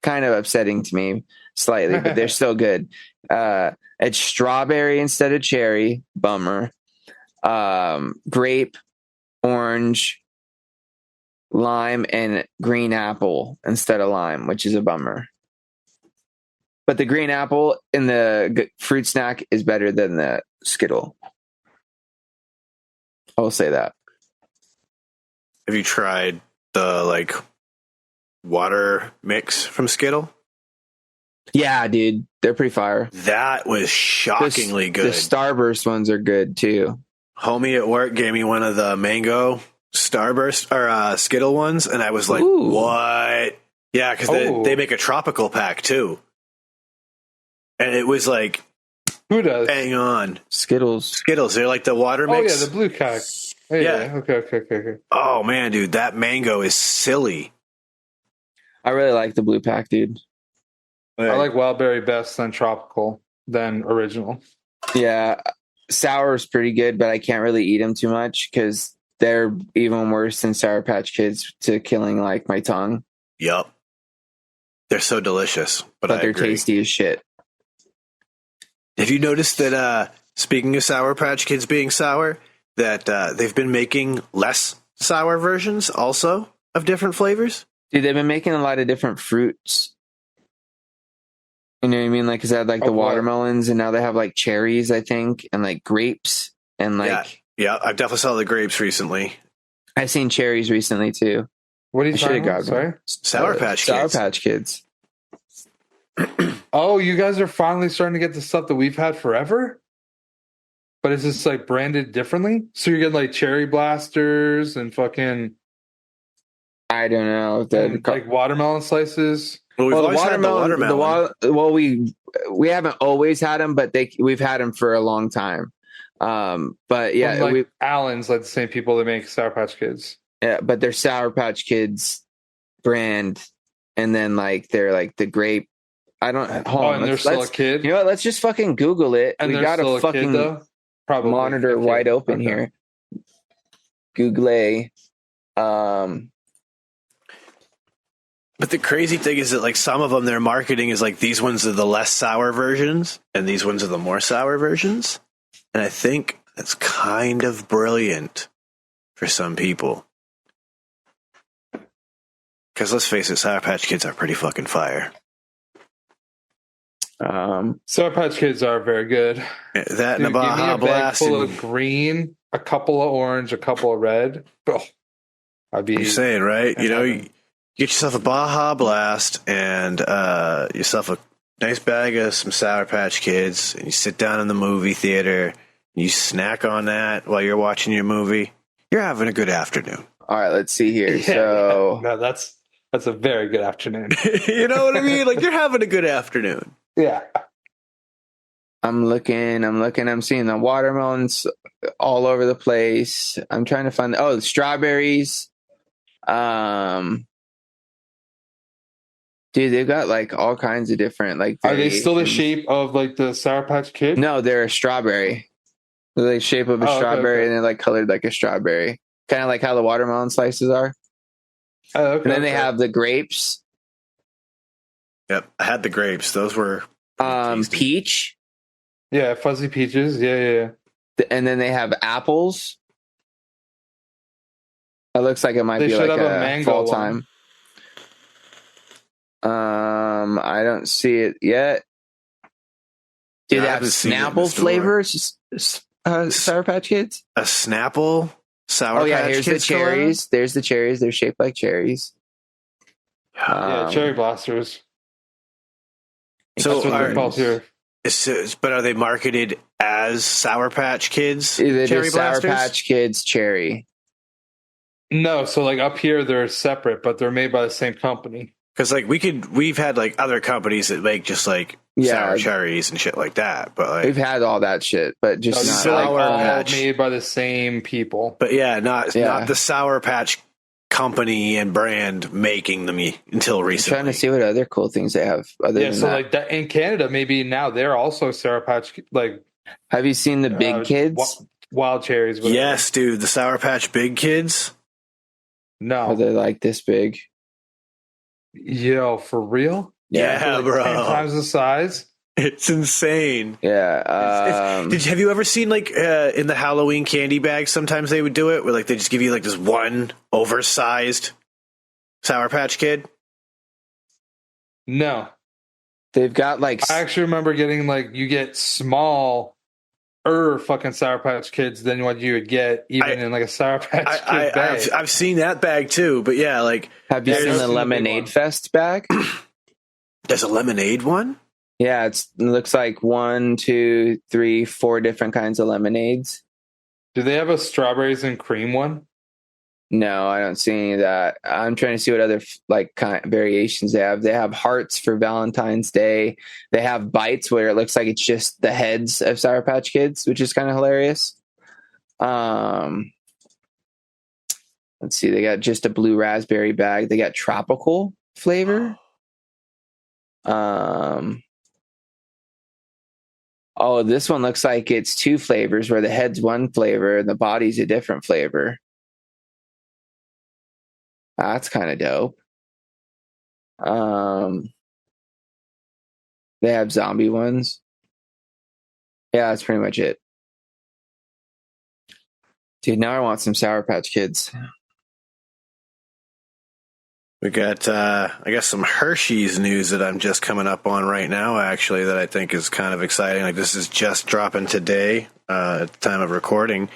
Speaker 3: kind of upsetting to me slightly, but they're still good. It's strawberry instead of cherry. Bummer. Grape, orange, lime and green apple instead of lime, which is a bummer. But the green apple in the fruit snack is better than the Skittle. I will say that.
Speaker 2: Have you tried the like water mix from Skittle?
Speaker 3: Yeah, dude, they're pretty fire.
Speaker 2: That was shockingly good.
Speaker 3: The Starburst ones are good too.
Speaker 2: Homie at work gave me one of the mango Starburst or Skittle ones, and I was like,
Speaker 3: Ooh.
Speaker 2: "What?" Yeah, because they make a tropical pack too, and it was like,
Speaker 1: Who does?
Speaker 2: hang on,
Speaker 3: Skittles.
Speaker 2: They're like the water mix.
Speaker 1: Oh yeah, the blue cock. Oh, yeah. Okay.
Speaker 2: Oh man, dude, that mango is silly.
Speaker 3: I really like the blue pack, dude.
Speaker 1: I like wild berry best than tropical than original.
Speaker 3: Yeah, sour is pretty good, but I can't really eat them too much because they're even worse than Sour Patch Kids to killing like my tongue.
Speaker 2: Yup. They're so delicious, but
Speaker 3: they're
Speaker 2: agree.
Speaker 3: tasty as shit.
Speaker 2: Have you noticed that, speaking of Sour Patch Kids being sour, that they've been making less sour versions also of different flavors?
Speaker 3: Dude, they've been making a lot of different fruits. You know what I mean? Like, 'cause they had like the watermelons, and now they have like cherries, I think, and like grapes, and like
Speaker 2: yeah, I definitely saw the grapes recently.
Speaker 3: I've seen cherries recently too.
Speaker 1: What are you
Speaker 3: I should have
Speaker 1: talking
Speaker 3: grabbed
Speaker 1: about?
Speaker 2: Sour
Speaker 1: Sorry.
Speaker 2: Patch
Speaker 3: Sour
Speaker 2: Kids.
Speaker 3: Patch Kids.
Speaker 1: Oh, you guys are finally starting to get the stuff that we've had forever? But is this like branded differently? So you're getting like cherry blasters and fucking
Speaker 3: I don't know.
Speaker 1: and, like watermelon slices.
Speaker 2: Well, we've always had the watermelon.
Speaker 3: We haven't always had them, but we've had them for a long time. But yeah,
Speaker 1: From, like Allen's, like the same people that make Sour Patch Kids.
Speaker 3: Yeah, but they're Sour Patch Kids brand, and then like they're like the grape. I don't.
Speaker 1: And they're still a kid.
Speaker 3: You know what? Let's just fucking Google it.
Speaker 1: And
Speaker 3: we got a fucking
Speaker 1: kid, probably
Speaker 3: monitor wide open here. Google.
Speaker 2: But the crazy thing is that like some of them, their marketing is like these ones are the less sour versions, and these ones are the more sour versions. And I think that's kind of brilliant for some people. Because let's face it, Sour Patch Kids are pretty fucking fire.
Speaker 1: Sour Patch Kids are very good.
Speaker 2: That
Speaker 1: Dude,
Speaker 2: and a Baja
Speaker 1: give me a bag
Speaker 2: Blast.
Speaker 1: full of green, a couple of orange, a couple of red. Oh, I'd be.
Speaker 2: You're saying, right? You know, you get yourself a Baja Blast and yourself a nice bag of some Sour Patch Kids, and you sit down in the movie theater, and you snack on that while you're watching your movie. You're having a good afternoon.
Speaker 3: All right, let's see here.
Speaker 1: Yeah,
Speaker 3: So
Speaker 1: no, that's a very good afternoon.
Speaker 2: You know what I mean? Like you're having a good afternoon.
Speaker 1: Yeah.
Speaker 3: I'm looking, I'm seeing the watermelons all over the place. I'm trying to find the strawberries. Dude, they've got like all kinds of different like
Speaker 1: Are they still the
Speaker 3: variations.
Speaker 1: shape of like the Sour Patch Kid?
Speaker 3: No, they're a strawberry. They're the shape of a strawberry, and they're like colored like a strawberry. Kind of like how the watermelon slices are.
Speaker 1: Oh, okay,
Speaker 3: And then they have the grapes.
Speaker 2: Yep, I had the grapes. Those were tasty.
Speaker 3: Peach.
Speaker 1: Yeah, fuzzy peaches. Yeah.
Speaker 3: And then they have apples. It looks like it might
Speaker 1: They
Speaker 3: be
Speaker 1: should
Speaker 3: like
Speaker 1: have a
Speaker 3: a
Speaker 1: mango
Speaker 3: fall
Speaker 1: one.
Speaker 3: time. I don't see it yet. Do
Speaker 2: Yeah, I
Speaker 3: they have
Speaker 2: haven't seen it in the
Speaker 3: Snapple
Speaker 2: store.
Speaker 3: flavors? Sour Patch Kids?
Speaker 2: A Snapple Sour
Speaker 3: Oh yeah,
Speaker 2: Patch
Speaker 3: here's
Speaker 2: Kids
Speaker 3: the cherries. There's the cherries. They're shaped like cherries.
Speaker 1: Yeah, cherry blasters.
Speaker 2: So
Speaker 1: That's what they're called here.
Speaker 2: but are they marketed as Sour Patch Kids?
Speaker 3: Either
Speaker 2: Cherry
Speaker 3: Sour
Speaker 2: Blasters?
Speaker 3: Patch Kids cherry.
Speaker 1: No, so like up here they're separate, but they're made by the same company.
Speaker 2: Because like we've had like other companies that make just like sour cherries and shit like that, but like
Speaker 3: We've had all that shit, but just
Speaker 1: So
Speaker 3: not
Speaker 1: these are like
Speaker 2: Sour
Speaker 1: all
Speaker 2: Patch.
Speaker 1: made by the same people.
Speaker 2: but not the Sour Patch company and brand making them until
Speaker 3: I'm
Speaker 2: recently.
Speaker 3: trying to see what other cool things they have. Other
Speaker 1: Yeah,
Speaker 3: than
Speaker 1: so
Speaker 3: that.
Speaker 1: like that in Canada, maybe now they're also Sour Patch like
Speaker 3: Have you seen the big kids?
Speaker 1: wild cherries. Whatever.
Speaker 2: Yes, dude, the Sour Patch Big Kids.
Speaker 1: No.
Speaker 3: Are they like this big?
Speaker 1: Yo, for real?
Speaker 2: Yeah,
Speaker 1: Like
Speaker 2: bro.
Speaker 1: 10 times the size.
Speaker 2: It's insane.
Speaker 3: Yeah.
Speaker 2: Have you ever seen like in the Halloween candy bags? Sometimes they would do it where like they just give you like this one oversized Sour Patch Kid?
Speaker 1: No.
Speaker 3: They've got like
Speaker 1: I actually remember getting like, you get small fucking Sour Patch Kids than what you would get even in like a Sour Patch Kid bag.
Speaker 2: I've seen that bag too, but yeah, like
Speaker 3: have you
Speaker 1: Yeah,
Speaker 3: seen
Speaker 1: I've
Speaker 3: the
Speaker 1: seen the big
Speaker 3: Lemonade
Speaker 1: one.
Speaker 3: Fest bag?
Speaker 2: there's a lemonade one?
Speaker 3: Yeah, it looks like 1, 2, 3, 4 different kinds of lemonades.
Speaker 1: Do they have a strawberries and cream one?
Speaker 3: No, I don't see any of that. I'm trying to see what other like variations they have. They have hearts for Valentine's Day. They have bites where it looks like it's just the heads of Sour Patch Kids, which is kind of hilarious. Let's see. They got just a blue raspberry bag. They got tropical flavor. Oh, this one looks like it's 2 flavors where the head's one flavor and the body's a different flavor. That's kind of dope. They have zombie ones. Yeah, that's pretty much it. Dude, now I want some Sour Patch Kids.
Speaker 2: We got, I guess, some Hershey's news that I'm just coming up on right now, actually, that I think is kind of exciting. Like, this is just dropping today at the time of recording.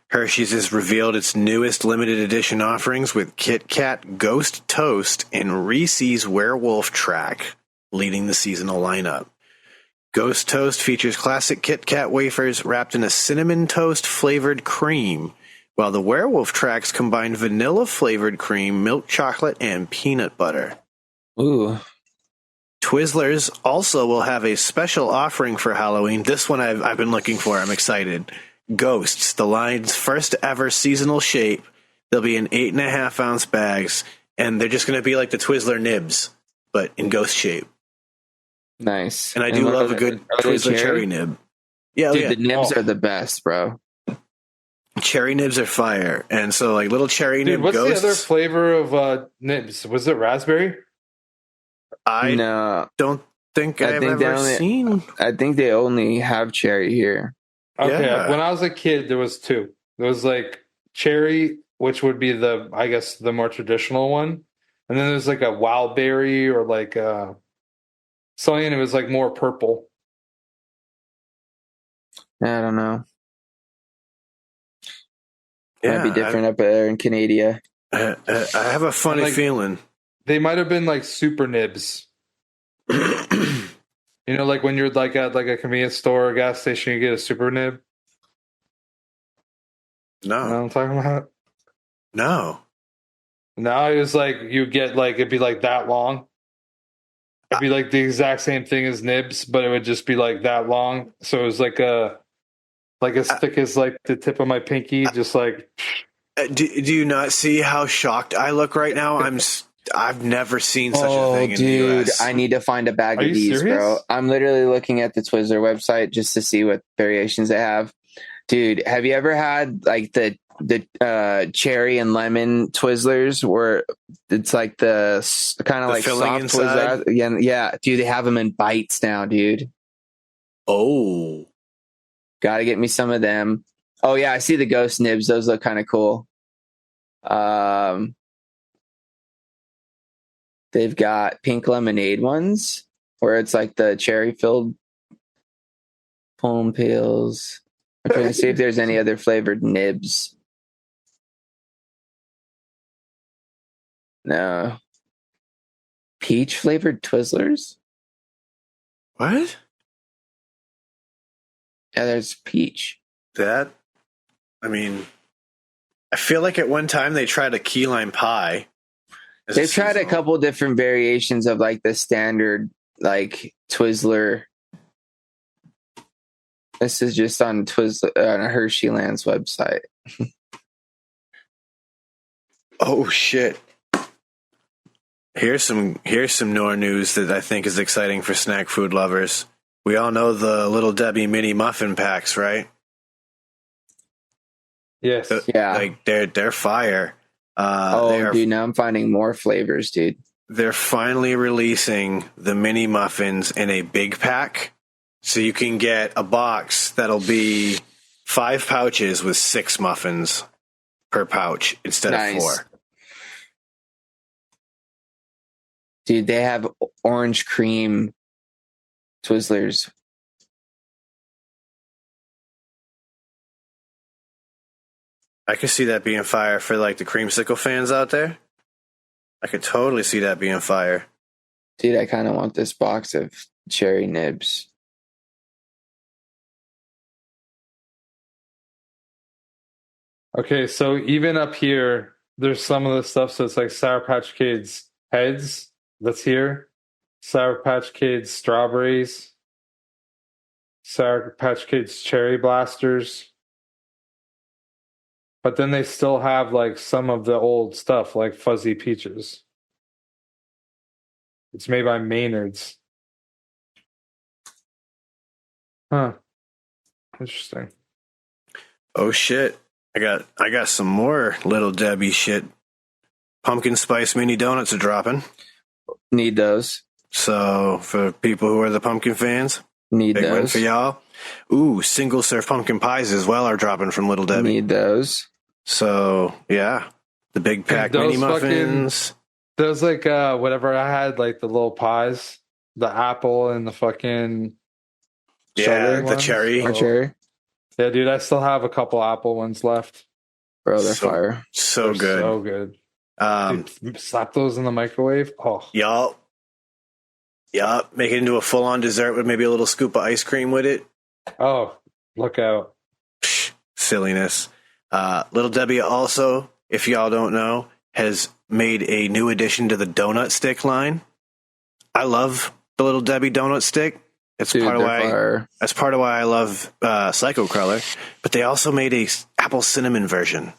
Speaker 2: Hershey's has revealed its newest limited edition offerings with Kit Kat Ghost Toast and Reese's Werewolf Track leading the seasonal lineup. Ghost Toast features classic Kit Kat wafers wrapped in a cinnamon toast flavored cream, while the Werewolf Tracks combine vanilla flavored cream, milk chocolate, and peanut butter.
Speaker 3: Ooh.
Speaker 2: Twizzlers also will have a special offering for Halloween. This one I've been looking for. I'm excited. Ghosts, the line's first ever seasonal shape. They'll be in 8.5 ounce bags, and they're just going to be like the Twizzler nibs, but in ghost shape.
Speaker 3: Nice.
Speaker 2: And I do love a good Twizzler cherry nib. Yeah,
Speaker 3: Dude,
Speaker 2: yeah.
Speaker 3: the nibs are the best, bro.
Speaker 2: Cherry nibs are fire. And so, like, little cherry nib
Speaker 1: What's
Speaker 2: ghosts.
Speaker 1: the other flavor of nibs? Was it raspberry?
Speaker 2: I
Speaker 3: No,
Speaker 2: don't think I've
Speaker 3: think they
Speaker 2: ever
Speaker 3: only-
Speaker 2: seen.
Speaker 3: I think they only have cherry here.
Speaker 1: Okay,
Speaker 2: Yeah.
Speaker 1: when I was a kid, there was 2. There was like cherry, which would be the, I guess, the more traditional one, and then there's like a wild berry or like something, and it was like more purple.
Speaker 3: I don't know.
Speaker 2: Yeah,
Speaker 3: Might be different up there in Canada.
Speaker 2: I have a funny
Speaker 1: Like-
Speaker 2: feeling.
Speaker 1: They might have been like super nibs. You know, like when you're like at like a convenience store or gas station, you get a super nib. You know what
Speaker 2: No,
Speaker 1: I'm talking about?
Speaker 2: no.
Speaker 1: Now it was like you get like, it'd be like that long. It'd be like the exact same thing as nibs, but it would just be like that long. So it was like as thick as like the tip of my pinky, just like.
Speaker 2: Do you not see how shocked I look right now? I've never seen such a thing in the
Speaker 3: dude,
Speaker 2: US.
Speaker 3: I need to find a bag
Speaker 1: Are
Speaker 3: of
Speaker 1: you
Speaker 3: these,
Speaker 1: serious?
Speaker 3: bro. I'm literally looking at the Twizzler website just to see what variations they have. Dude, have you ever had like the cherry and lemon Twizzlers where it's like the kind of
Speaker 2: The
Speaker 3: like
Speaker 2: filling
Speaker 3: soft
Speaker 2: inside?
Speaker 3: Twizzler? Yeah, dude, they have them in bites now, dude.
Speaker 2: Oh,
Speaker 3: Got to get me some of them. Oh yeah, I see the ghost nibs. Those look kind of cool. They've got pink lemonade ones where it's like the cherry filled plum peels. I'm trying to see if there's any other flavored nibs. No. Peach flavored Twizzlers?
Speaker 2: what?
Speaker 3: Yeah, there's peach.
Speaker 2: That? I mean, I feel like at one time they tried a key lime pie. as a
Speaker 3: They've tried a
Speaker 2: seasonal.
Speaker 3: couple different variations of like the standard like Twizzler. This is just on Twizzler on Hersheyland's website.
Speaker 2: Oh shit! Here's some more news that I think is exciting for snack food lovers. We all know the Little Debbie mini muffin packs, right?
Speaker 1: Yes.
Speaker 3: Yeah.
Speaker 2: Like they're fire.
Speaker 3: Dude, now I'm finding more flavors, dude.
Speaker 2: They're finally releasing the mini muffins in a big pack. So you can get a box that'll be 5 pouches with 6 muffins per pouch instead
Speaker 3: Nice.
Speaker 2: of 4.
Speaker 3: Dude, they have orange cream Twizzlers.
Speaker 2: I could see that being fire for like the creamsicle fans out there. I could totally see that being fire.
Speaker 3: Dude, I kind of want this box of cherry nibs.
Speaker 1: Okay, so even up here, there's some of the stuff. So it's like Sour Patch Kids heads that's here, Sour Patch Kids strawberries, Sour Patch Kids cherry blasters. But then they still have like some of the old stuff, like Fuzzy Peaches. It's made by Maynard's. Huh. Interesting.
Speaker 2: Oh shit. I got some more Little Debbie shit. Pumpkin spice mini donuts are dropping.
Speaker 3: Need those.
Speaker 2: So for people who are the pumpkin fans,
Speaker 3: Need
Speaker 2: big win
Speaker 3: those.
Speaker 2: for y'all. Ooh, single serve pumpkin pies as well are dropping from Little Debbie.
Speaker 3: Need those.
Speaker 2: So yeah, the big pack
Speaker 1: Those
Speaker 2: mini muffins.
Speaker 1: Those like whatever I had, like the little pies, the apple and the fucking
Speaker 2: Yeah, the
Speaker 1: ones.
Speaker 2: cherry.
Speaker 3: Or cherry.
Speaker 1: Yeah, dude, I still have a couple apple ones left.
Speaker 3: Bro, they're
Speaker 2: So-
Speaker 3: fire.
Speaker 2: So
Speaker 1: They're
Speaker 2: good.
Speaker 1: So good. Dude, slap those in the microwave. Oh,
Speaker 2: Y'all, make it into a full on dessert with maybe a little scoop of ice cream with it.
Speaker 1: oh, look out.
Speaker 2: Psh, silliness. Little Debbie also, if y'all don't know, has made a new addition to the donut stick line. I love the Little Debbie donut stick. It's
Speaker 3: Dude,
Speaker 2: part of
Speaker 3: they're
Speaker 2: why
Speaker 3: fire.
Speaker 2: that's part of why I love Psycho Crawler. But they also made a apple cinnamon version.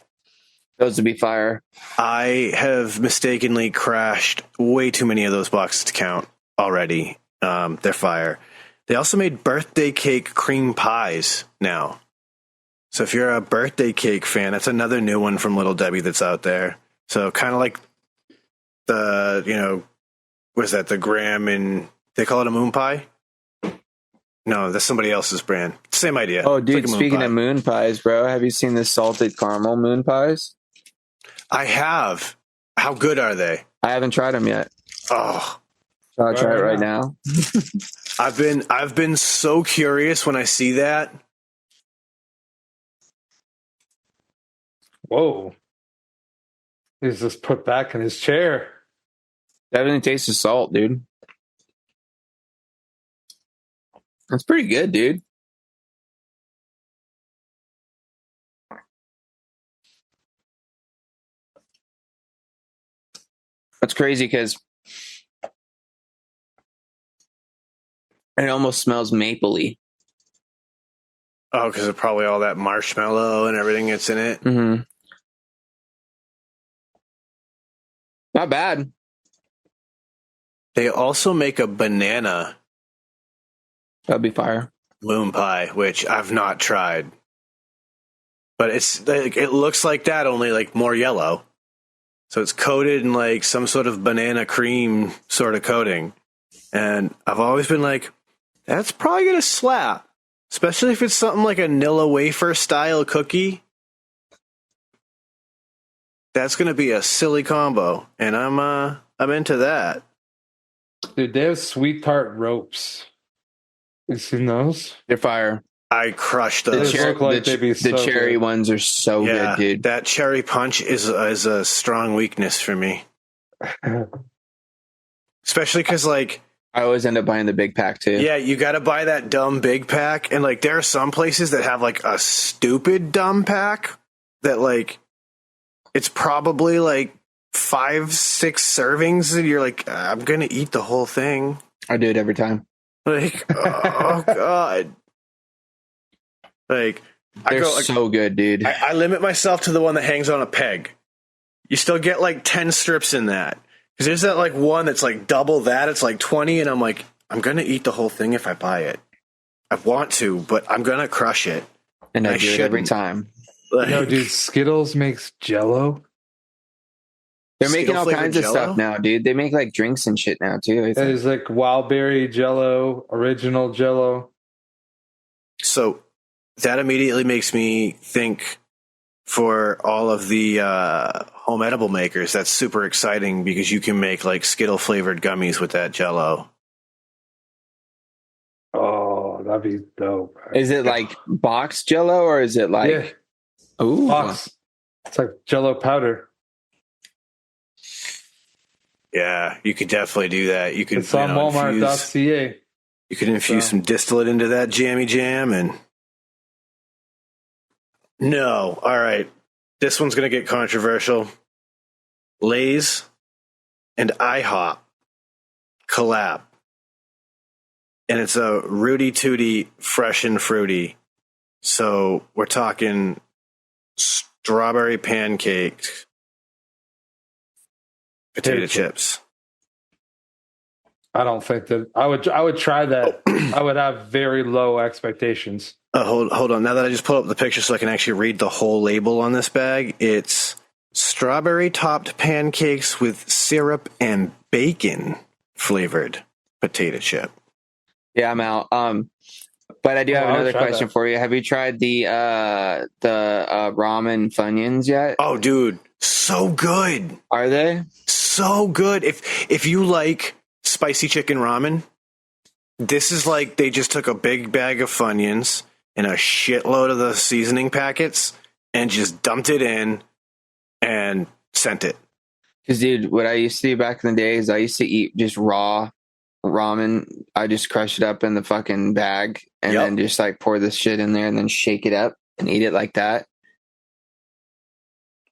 Speaker 3: Those would be fire.
Speaker 2: I have mistakenly crashed way too many of those boxes to count already. They're fire. They also made birthday cake cream pies now. So if you're a birthday cake fan, that's another new one from Little Debbie that's out there. So kind of like the, what is that? The Graham and they call it a moon pie? No, that's somebody else's brand. Same idea.
Speaker 3: Oh,
Speaker 2: It's
Speaker 3: dude,
Speaker 2: like a moon
Speaker 3: speaking
Speaker 2: pie.
Speaker 3: of moon pies, bro, have you seen the salted caramel moon pies?
Speaker 2: I have. How good are they?
Speaker 3: I haven't tried them yet.
Speaker 2: Oh,
Speaker 3: So I'll try it
Speaker 1: Right
Speaker 3: right now.
Speaker 2: I've been so curious when I see that.
Speaker 1: Whoa. He's just put back in his chair.
Speaker 3: Definitely tastes the salt, dude. That's pretty good, dude. That's crazy because it almost smells mapley.
Speaker 2: Oh, because of probably all that marshmallow and everything that's in it.
Speaker 3: Mm-hmm. Not bad.
Speaker 2: They also make a banana
Speaker 3: That'd be fire.
Speaker 2: moon pie, which I've not tried. But it's like it looks like that, only like more yellow. So it's coated in like some sort of banana cream sort of coating. And I've always been like, that's probably gonna slap. Especially if it's something like a Nilla wafer style cookie. That's gonna be a silly combo. And I'm into that.
Speaker 1: Dude, they have sweet tart ropes. You seen those?
Speaker 3: They're fire.
Speaker 2: I crushed
Speaker 3: The,
Speaker 2: those.
Speaker 1: Those
Speaker 3: cher-
Speaker 1: look like
Speaker 3: the,
Speaker 1: they'd be
Speaker 3: the
Speaker 1: so
Speaker 3: cherry
Speaker 1: good.
Speaker 3: ones are so
Speaker 2: Yeah,
Speaker 3: good, dude.
Speaker 2: that cherry punch is a strong weakness for me. Especially because, like,
Speaker 3: I always end up buying the big pack too.
Speaker 2: yeah, you got to buy that dumb big pack. And, like, there are some places that have, like, a stupid dumb pack that, like, it's probably, like, 5-6 servings. And you're like, I'm going to eat the whole thing.
Speaker 3: I do it every time.
Speaker 2: Like, oh, God. Like,
Speaker 3: They're so good, dude.
Speaker 2: I limit myself to the one that hangs on a peg. You still get like 10 strips in that. Because there's that like one that's like double that. It's like 20. And I'm like, I'm going to eat the whole thing if I buy it. I want to, but I'm going to crush it.
Speaker 3: And I
Speaker 2: I
Speaker 3: do it every
Speaker 2: shouldn't.
Speaker 3: time.
Speaker 2: Like,
Speaker 1: No, dude, Skittles makes Jello.
Speaker 3: They're making all
Speaker 2: Skittle-flavored
Speaker 3: kinds of
Speaker 2: Jell-O?
Speaker 3: stuff now, dude. They make like drinks and shit now too. I think.
Speaker 1: There's like wild berry Jello, original Jello.
Speaker 2: So that immediately makes me think for all of the home edible makers. That's super exciting because you can make like Skittle flavored gummies with that Jello.
Speaker 1: Oh, that'd be dope.
Speaker 3: Is it like box Jello or is it like?
Speaker 1: Yeah,
Speaker 3: Ooh,
Speaker 1: box. It's like Jello powder.
Speaker 2: Yeah, you could definitely do that. You could
Speaker 1: It's on Walmart.ca.
Speaker 2: You could infuse some distillate into that jammy jam and no. All right. This one's going to get controversial. Lay's and IHOP collab. And it's a Rooty Tooty Fresh and Fruity. So we're talking strawberry pancakes, potato chips.
Speaker 1: I don't think that I would try that. I would have very low expectations.
Speaker 2: Hold on. Now that I just pulled up the picture so I can actually read the whole label on this bag, it's strawberry topped pancakes with syrup and bacon flavored potato chip.
Speaker 3: yeah, I'm out. But I do have
Speaker 1: I would
Speaker 3: another
Speaker 1: try
Speaker 3: question
Speaker 1: that.
Speaker 3: for you. Have you tried the ramen Funyuns yet?
Speaker 2: Oh, dude, so good.
Speaker 3: Are they?
Speaker 2: So good. If you like spicy chicken ramen, this is like they just took a big bag of Funyuns and a shitload of the seasoning packets and just dumped it in and sent it.
Speaker 3: Because, dude, what I used to do back in the day is I used to eat just raw ramen. I just crush it up in the fucking bag and
Speaker 2: Yep.
Speaker 3: then just like pour this shit in there and then shake it up and eat it like that.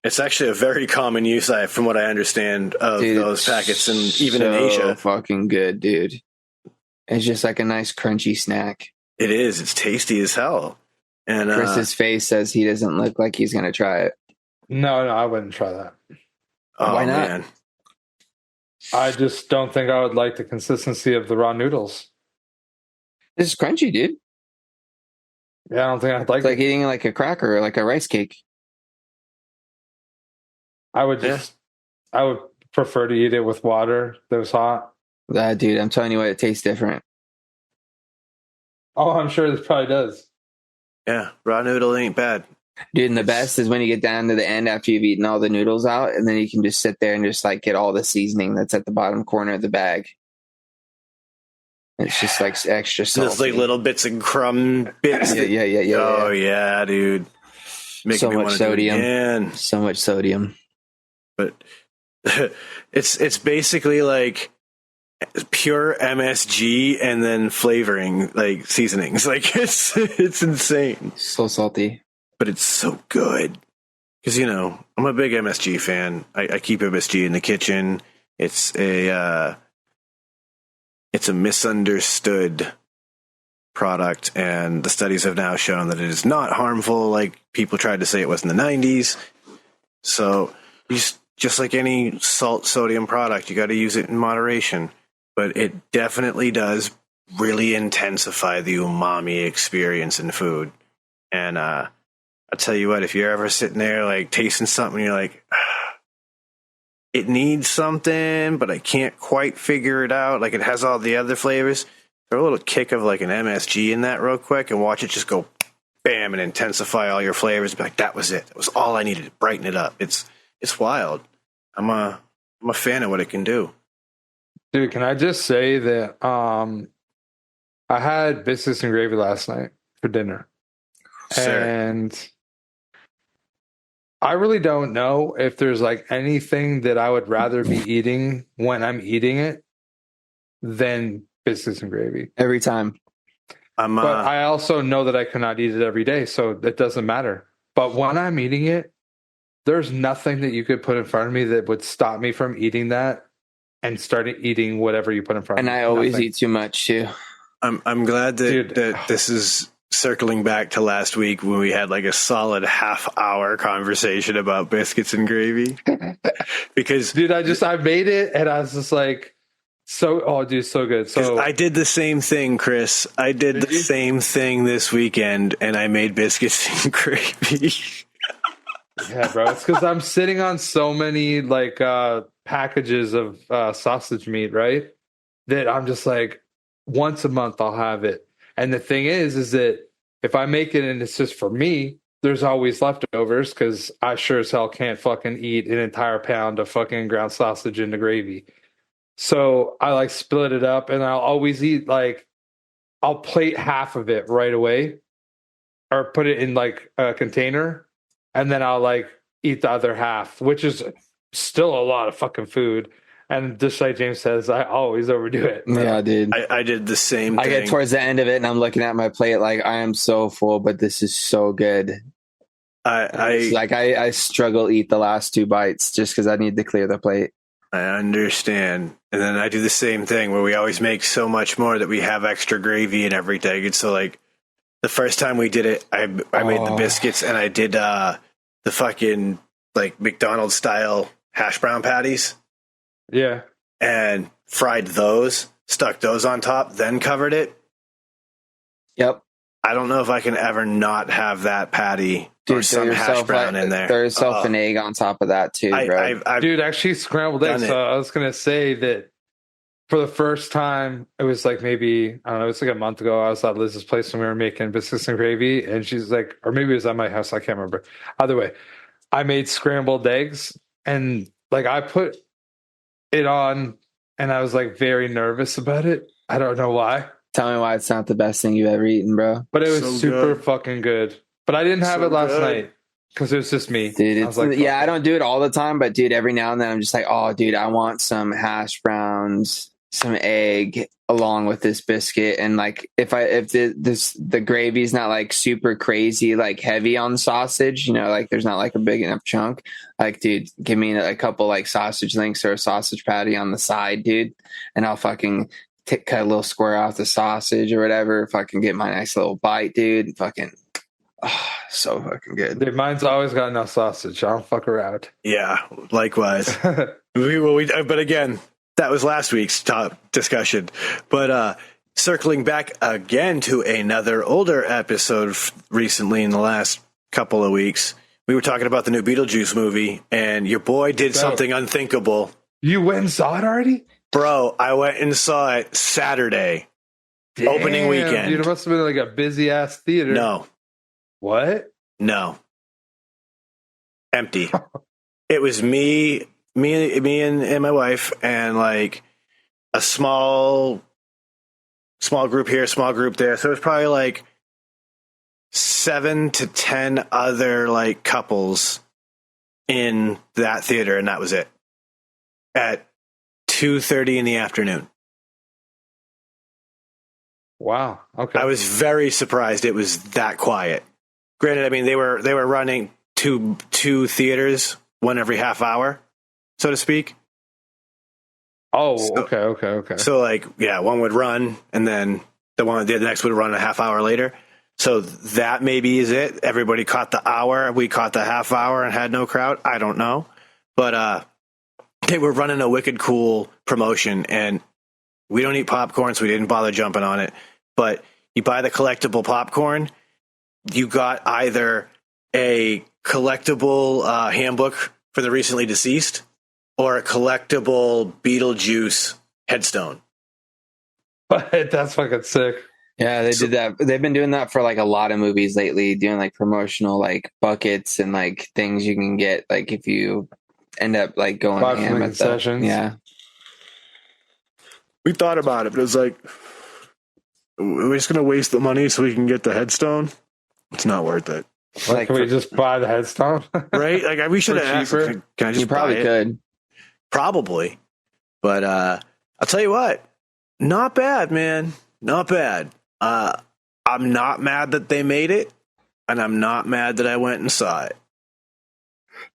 Speaker 2: It's actually a very common use, from what I understand, of
Speaker 3: Dude,
Speaker 2: those packets, and even in
Speaker 3: so
Speaker 2: Asia.
Speaker 3: fucking good, dude. It's just like a nice crunchy snack.
Speaker 2: It is. It's tasty as hell. And
Speaker 3: Chris's face says he doesn't look like he's gonna try it.
Speaker 1: No, I wouldn't try that.
Speaker 2: oh,
Speaker 3: why not?
Speaker 2: man.
Speaker 1: I just don't think I would like the consistency of the raw noodles.
Speaker 3: This is crunchy, dude.
Speaker 1: Yeah, I don't think I'd like
Speaker 3: It's like
Speaker 1: it.
Speaker 3: eating like a cracker or like a rice cake.
Speaker 1: I would prefer to eat it with water that was hot.
Speaker 3: Dude, I'm telling you what, it tastes different.
Speaker 1: Oh, I'm sure this probably does.
Speaker 2: Yeah, raw noodle ain't bad.
Speaker 3: Dude, and the best is when you get down to the end after you've eaten all the noodles out, and then you can just sit there and just like get all the seasoning that's at the bottom corner of the bag. It's just like extra salty.
Speaker 2: Those like little bits and crumb bits.
Speaker 3: Yeah.
Speaker 2: Oh, yeah, dude. Making
Speaker 3: So
Speaker 2: me
Speaker 3: much
Speaker 2: wanna do it
Speaker 3: sodium.
Speaker 2: again.
Speaker 3: So much sodium.
Speaker 2: But it's basically like pure MSG and then flavoring, like seasonings. Like it's insane,
Speaker 3: So salty.
Speaker 2: but it's so good. Because I'm a big MSG fan. I keep MSG in the kitchen. It's a misunderstood product, and the studies have now shown that it is not harmful like people tried to say it was in the 90s. So just like any salt sodium product, you got to use it in moderation. But it definitely does really intensify the umami experience in food. And I'll tell you what, if you're ever sitting there like tasting something, you're like, it needs something, but I can't quite figure it out. Like it has all the other flavors. Throw a little kick of like an MSG in that real quick and watch it just go bam and intensify all your flavors. Be like, that was it. That was all I needed to brighten it up. It's wild. I'm a fan of what it can do.
Speaker 1: Dude, can I just say that I had biscuits and gravy last night for dinner.
Speaker 2: Sir.
Speaker 1: And I really don't know if there's like anything that I would rather be eating when I'm eating it than biscuits and gravy.
Speaker 3: Every time.
Speaker 2: I'm
Speaker 1: But I also know that I cannot eat it every day, so it doesn't matter. But when I'm eating it, there's nothing that you could put in front of me that would stop me from eating that and start eating whatever you put in front of
Speaker 3: And
Speaker 1: me.
Speaker 3: I always
Speaker 1: Nothing.
Speaker 3: eat too much too.
Speaker 2: I'm glad that,
Speaker 1: Dude.
Speaker 2: that this is circling back to last week when we had like a solid half-hour conversation about biscuits and gravy. Because
Speaker 1: Dude, I made it and I was just like, so good. So
Speaker 2: I did the same thing, Chris. I did the
Speaker 1: you?
Speaker 2: same thing this weekend, and I made biscuits and gravy.
Speaker 1: yeah, bro, it's because I'm sitting on so many like packages of sausage meat, right? That I'm just like, once a month I'll have it. And the thing is that if I make it and it's just for me, there's always leftovers because I sure as hell can't fucking eat an entire pound of fucking ground sausage into gravy. So I like split it up, and I'll always eat like I'll plate half of it right away, or put it in like a container, and then I'll like eat the other half, which is still a lot of fucking food. And just like James says, I always overdo it.
Speaker 3: Yeah, dude.
Speaker 2: I did the same thing.
Speaker 3: I get towards the end of it and I'm looking at my plate like I am so full, but this is so good. I struggle to eat the last 2 bites just because I need to clear the plate.
Speaker 2: I understand. And then I do the same thing where we always make so much more that we have extra gravy and everything. And so like the first time we did it, I made the biscuits and I did the fucking like McDonald's style hash brown patties.
Speaker 1: Yeah.
Speaker 2: And fried those, stuck those on top, then covered it.
Speaker 3: Yep.
Speaker 2: I don't know if I can ever not have that patty or some hash brown in there.
Speaker 3: Throw yourself an egg on top of that too, bro.
Speaker 2: Dude,
Speaker 1: actually scrambled eggs. So I was going to say that for the first time, it was like maybe, I don't know, it was like a month ago. I was at Liz's place when we were making biscuits and gravy. And she's like, or maybe it was at my house. I can't remember. Either way, I made scrambled eggs and like I put it on and I was like very nervous about it. I don't know why.
Speaker 3: Tell me why it's not the best thing you've ever eaten, bro.
Speaker 1: But it was super fucking good. But I didn't have it last night because it was just me.
Speaker 3: Dude, I don't do it all the time, but dude, every now and then I'm just like, oh, dude, I want some hash browns, some egg along with this biscuit. And like, if the gravy's not like super crazy, like heavy on sausage, you know, like there's not like a big enough chunk. Like, dude, give me a couple like sausage links or a sausage patty on the side, dude, and I'll fucking cut a little square off the sausage or whatever. Fucking get my nice little bite, dude. Fucking, so fucking good.
Speaker 1: Dude, mine's always got enough sausage. I don't fuck around.
Speaker 2: Yeah, likewise. But again, that was last week's top discussion. But circling back again to another older episode recently in the last couple of weeks, we were talking about the new Beetlejuice movie, and your boy did something unthinkable.
Speaker 1: You went and saw it already?
Speaker 2: Bro, I went and saw it Saturday.
Speaker 1: Damn,
Speaker 2: opening weekend.
Speaker 1: Dude, it must have been like a busy-ass theater.
Speaker 2: No.
Speaker 1: What?
Speaker 2: No. Empty. It was me and my wife and like a small group here, small group there. So it was probably like 7 to 10 other like couples in that theater, and that was it. At 2:30 in the afternoon.
Speaker 1: Wow. Okay.
Speaker 2: I was very surprised it was that quiet. Granted, I mean they were running two theaters, one every half hour, so to speak.
Speaker 1: Oh, okay.
Speaker 2: So like, yeah, one would run and then the next would run a half hour later. So that maybe is it. Everybody caught the hour. We caught the half hour and had no crowd. I don't know. But they were running a wicked cool promotion, and we don't eat popcorn, so we didn't bother jumping on it. But you buy the collectible popcorn, you got either a collectible handbook for the recently deceased or a collectible Beetlejuice headstone.
Speaker 1: That's fucking sick.
Speaker 3: Yeah, they did that. They've been doing that for like a lot of movies lately, doing like promotional like buckets and like things you can get like if you end up like going ham at
Speaker 1: sessions.
Speaker 3: Yeah.
Speaker 2: We thought about it, but it was like, we're just going to waste the money so we can get the headstone. It's not worth it.
Speaker 1: Like, can we just buy the headstone?
Speaker 2: Right? Like we should have asked. Can I just
Speaker 3: you probably
Speaker 2: buy it?
Speaker 3: could.
Speaker 2: Probably. But I'll tell you what, not bad, man. Not bad. I'm not mad that they made it, and I'm not mad that I went and saw it.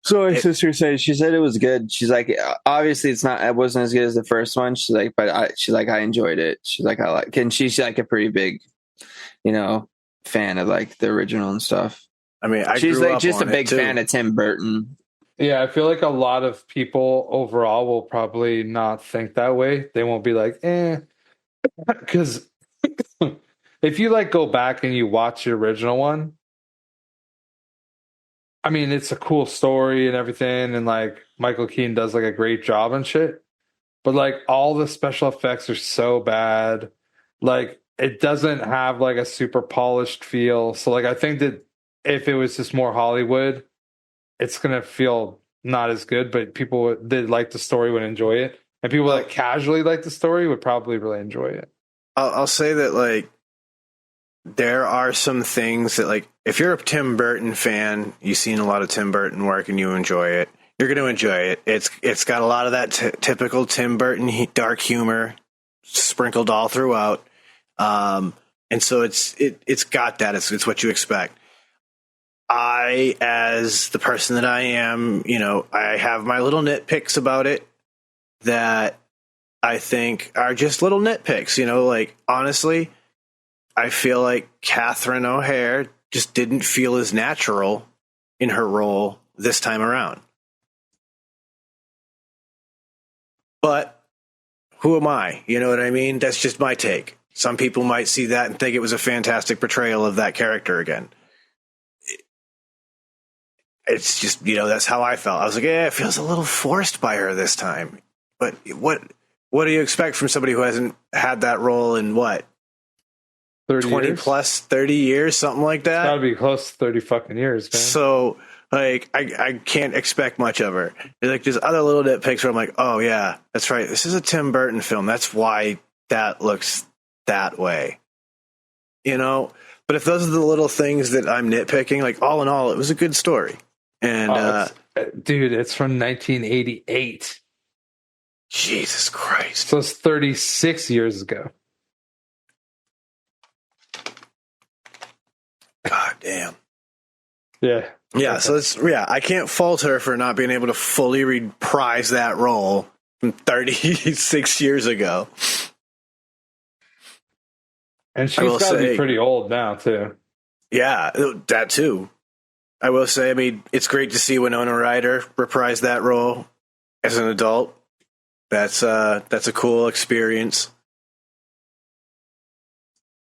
Speaker 3: So my sister said, she said it was good. She's like, obviously it wasn't as good as the first one. She's like, but I enjoyed it. She's like, and she's like a pretty big, fan of like the original and stuff.
Speaker 2: I mean,
Speaker 3: she's
Speaker 2: grew
Speaker 3: like
Speaker 2: up
Speaker 3: just a
Speaker 2: on
Speaker 3: big
Speaker 2: it, too.
Speaker 3: fan of Tim Burton.
Speaker 1: Yeah, I feel like a lot of people overall will probably not think that way. They won't be like, because if you like go back and you watch the original one, I mean, it's a cool story and everything, and like Michael Keaton does like a great job and shit. But like all the special effects are so bad. Like it doesn't have like a super polished feel. So like I think that if it was just more Hollywood, it's gonna feel not as good. But people that like the story would enjoy it, and people that casually like the story would probably really enjoy it.
Speaker 2: I'll say that, like, there are some things that, like, if you're a Tim Burton fan, you've seen a lot of Tim Burton work and you enjoy it, you're going to enjoy it. It's got a lot of that typical Tim Burton dark humor sprinkled all throughout. And so it's got that. It's what you expect. I, as the person that I am, you know, I have my little nitpicks about it that I think are just little nitpicks, you know, like, honestly, I feel like Catherine O'Hare just didn't feel as natural in her role this time around. But who am I? You know what I mean? That's just my take. Some people might see that and think it was a fantastic portrayal of that character again. It's just, you know, that's how I felt. I was like, yeah, it feels a little forced by her this time. But what do you expect from somebody who hasn't had that role in what? 20
Speaker 1: years?
Speaker 2: plus 30 years, something like that.
Speaker 1: It's gotta be close to 30 fucking years, man.
Speaker 2: So, like, I can't expect much of her. Like, there's other little nitpicks where I'm like, oh yeah, that's right, this is a Tim Burton film, that's why that looks that way, you know. But if those are the little things that I'm nitpicking, like, all in all, it was a good story. And
Speaker 1: dude, it's from 1988.
Speaker 2: Jesus Christ,
Speaker 1: So it's 36 years ago.
Speaker 2: God damn.
Speaker 1: Yeah.
Speaker 2: Yeah, so I can't fault her for not being able to fully reprise that role from 36 years ago.
Speaker 1: And she's got to be pretty old now, too.
Speaker 2: Yeah, that too. I will say, I mean, it's great to see Winona Ryder reprise that role as an adult. That's a cool experience.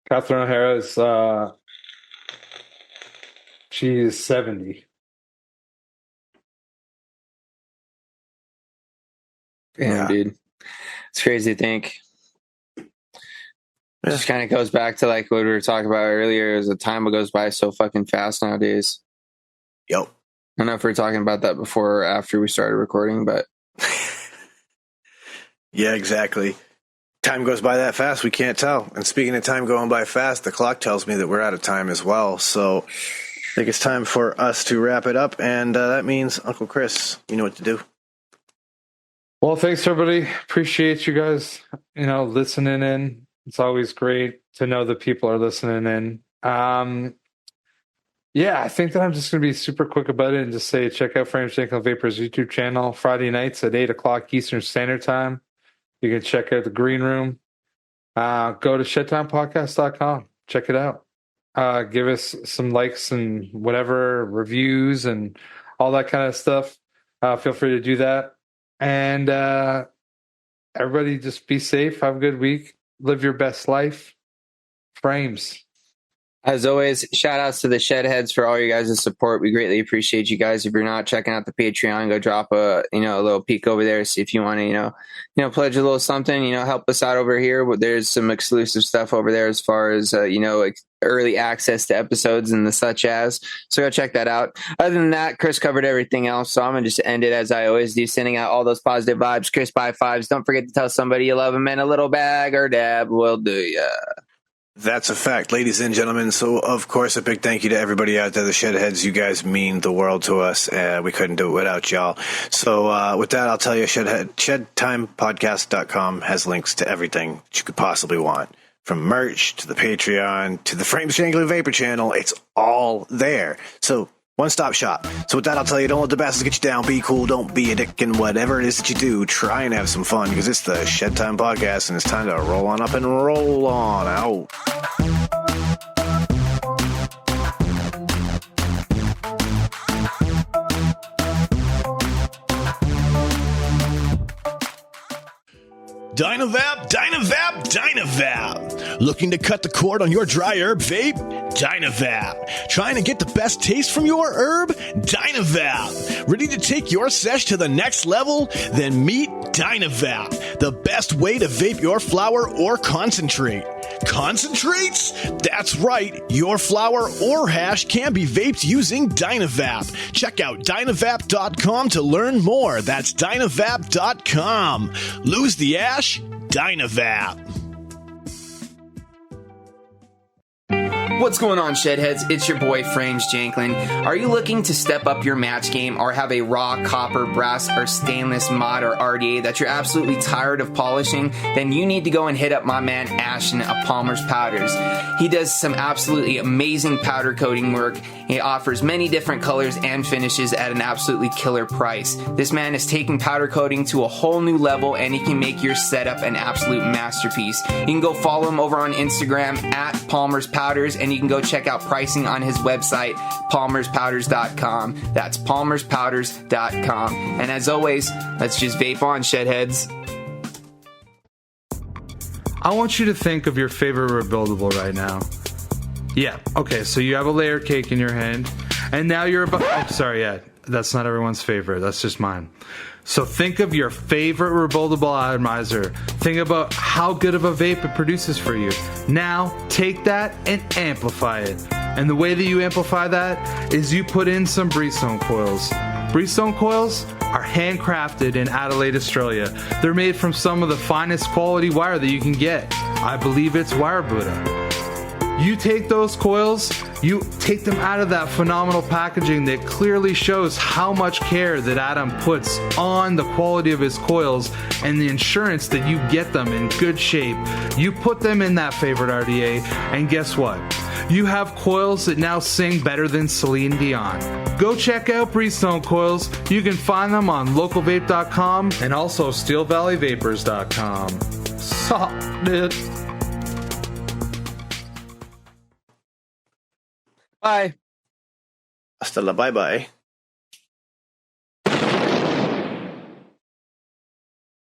Speaker 1: Catherine O'Hara is she's 70.
Speaker 3: Damn, dude. It's crazy to think. It just kind of goes back to like what we were talking about earlier, is the time goes by so fucking fast nowadays.
Speaker 2: Yep.
Speaker 3: I don't know if we were talking about that before or after we started recording, but
Speaker 2: yeah, exactly. Time goes by that fast, we can't tell. And speaking of time going by fast, the clock tells me that we're out of time as well. So I think it's time for us to wrap it up. And that means, Uncle Chris, you know what to do.
Speaker 1: Well, thanks, everybody. Appreciate you guys, you know, listening in. It's always great to know that people are listening in. Yeah, I think that I'm just going to be super quick about it and just say, check out Frames, Jank, and Vapors YouTube channel Friday nights at 8 o'clock Eastern Standard Time. You can check out the green room. Go to shedtimepodcast.com. Check it out. Give us some likes and whatever, reviews and all that kind of stuff. Feel free to do that. And everybody just be safe. Have a good week. Live your best life. Frames.
Speaker 3: as always, shout outs to the Shedheads for all you guys' support. We greatly appreciate you guys. If you're not checking out the Patreon, go drop a little peek over there. See if you want to, pledge a little something, help us out over here. There's some exclusive stuff over there as far as, early access to episodes and the such as. So go check that out. Other than that, Chris covered everything else. So I'm going to just end it as I always do, sending out all those positive vibes. Chris by fives. Don't forget to tell somebody you love them, and a little bag or dab will do ya.
Speaker 2: That's a fact, ladies and gentlemen. So, of course, a big thank you to everybody out there, the Shedheads. You guys mean the world to us. We couldn't do it without y'all. So, with that, I'll tell you, Shedtimepodcast.com has links to everything that you could possibly want. From merch to the Patreon to the Frames Jangling Vapor channel, it's all there. So, one-stop shop. So with that, I'll tell you, don't let the bastards get you down. Be cool, don't be a dick, and whatever it is that you do, try and have some fun, because it's the Shedtime Podcast, and it's time to roll on up and roll on out.
Speaker 5: Dynavap, Dynavap, Dynavap. Looking to cut the cord on your dry herb vape? Dynavap. Trying to get the best taste from your herb? Dynavap. Ready to take your sesh to the next level? Then meet Dynavap, the best way to vape your flower or concentrate. Concentrates? That's right. Your flower or hash can be vaped using Dynavap. Check out Dynavap.com to learn more. That's Dynavap.com. Lose the ash? Dynavap.
Speaker 3: What's going on, Shedheads? It's your boy, Frames Janklin. Are you looking to step up your match game or have a raw copper, brass, or stainless mod or RDA that you're absolutely tired of polishing? Then you need to go and hit up my man Ashton of Palmer's Powders. He does some absolutely amazing powder coating work. He offers many different colors and finishes at an absolutely killer price. This man is taking powder coating to a whole new level, and he can make your setup an absolute masterpiece. You can go follow him over on Instagram at Palmer's Powders, and you can go check out pricing on his website, palmerspowders.com. That's palmerspowders.com. And as always, let's just vape on, Shedheads.
Speaker 1: I want you to think of your favorite rebuildable right now. Yeah, okay, so you have a layer cake in your hand, and now you're about... Oh, sorry, yeah, that's not everyone's favorite. That's just mine. So think of your favorite rebuildable atomizer. Think about how good of a vape it produces for you. Now, take that and amplify it. And the way that you amplify that is you put in some Breezestone coils. Breezestone coils are handcrafted in Adelaide, Australia. They're made from some of the finest quality wire that you can get. I believe it's wire Buddha. You take those coils, you take them out of that phenomenal packaging that clearly shows how much care that Adam puts on the quality of his coils and the insurance that you get them in good shape. You put them in that favorite RDA, and guess what? You have coils that now sing better than Celine Dion. Go check out Breezestone coils. You can find them on localvape.com and also steelvalleyvapors.com. Suck, dude.
Speaker 3: Bye.
Speaker 2: Hasta la bye-bye.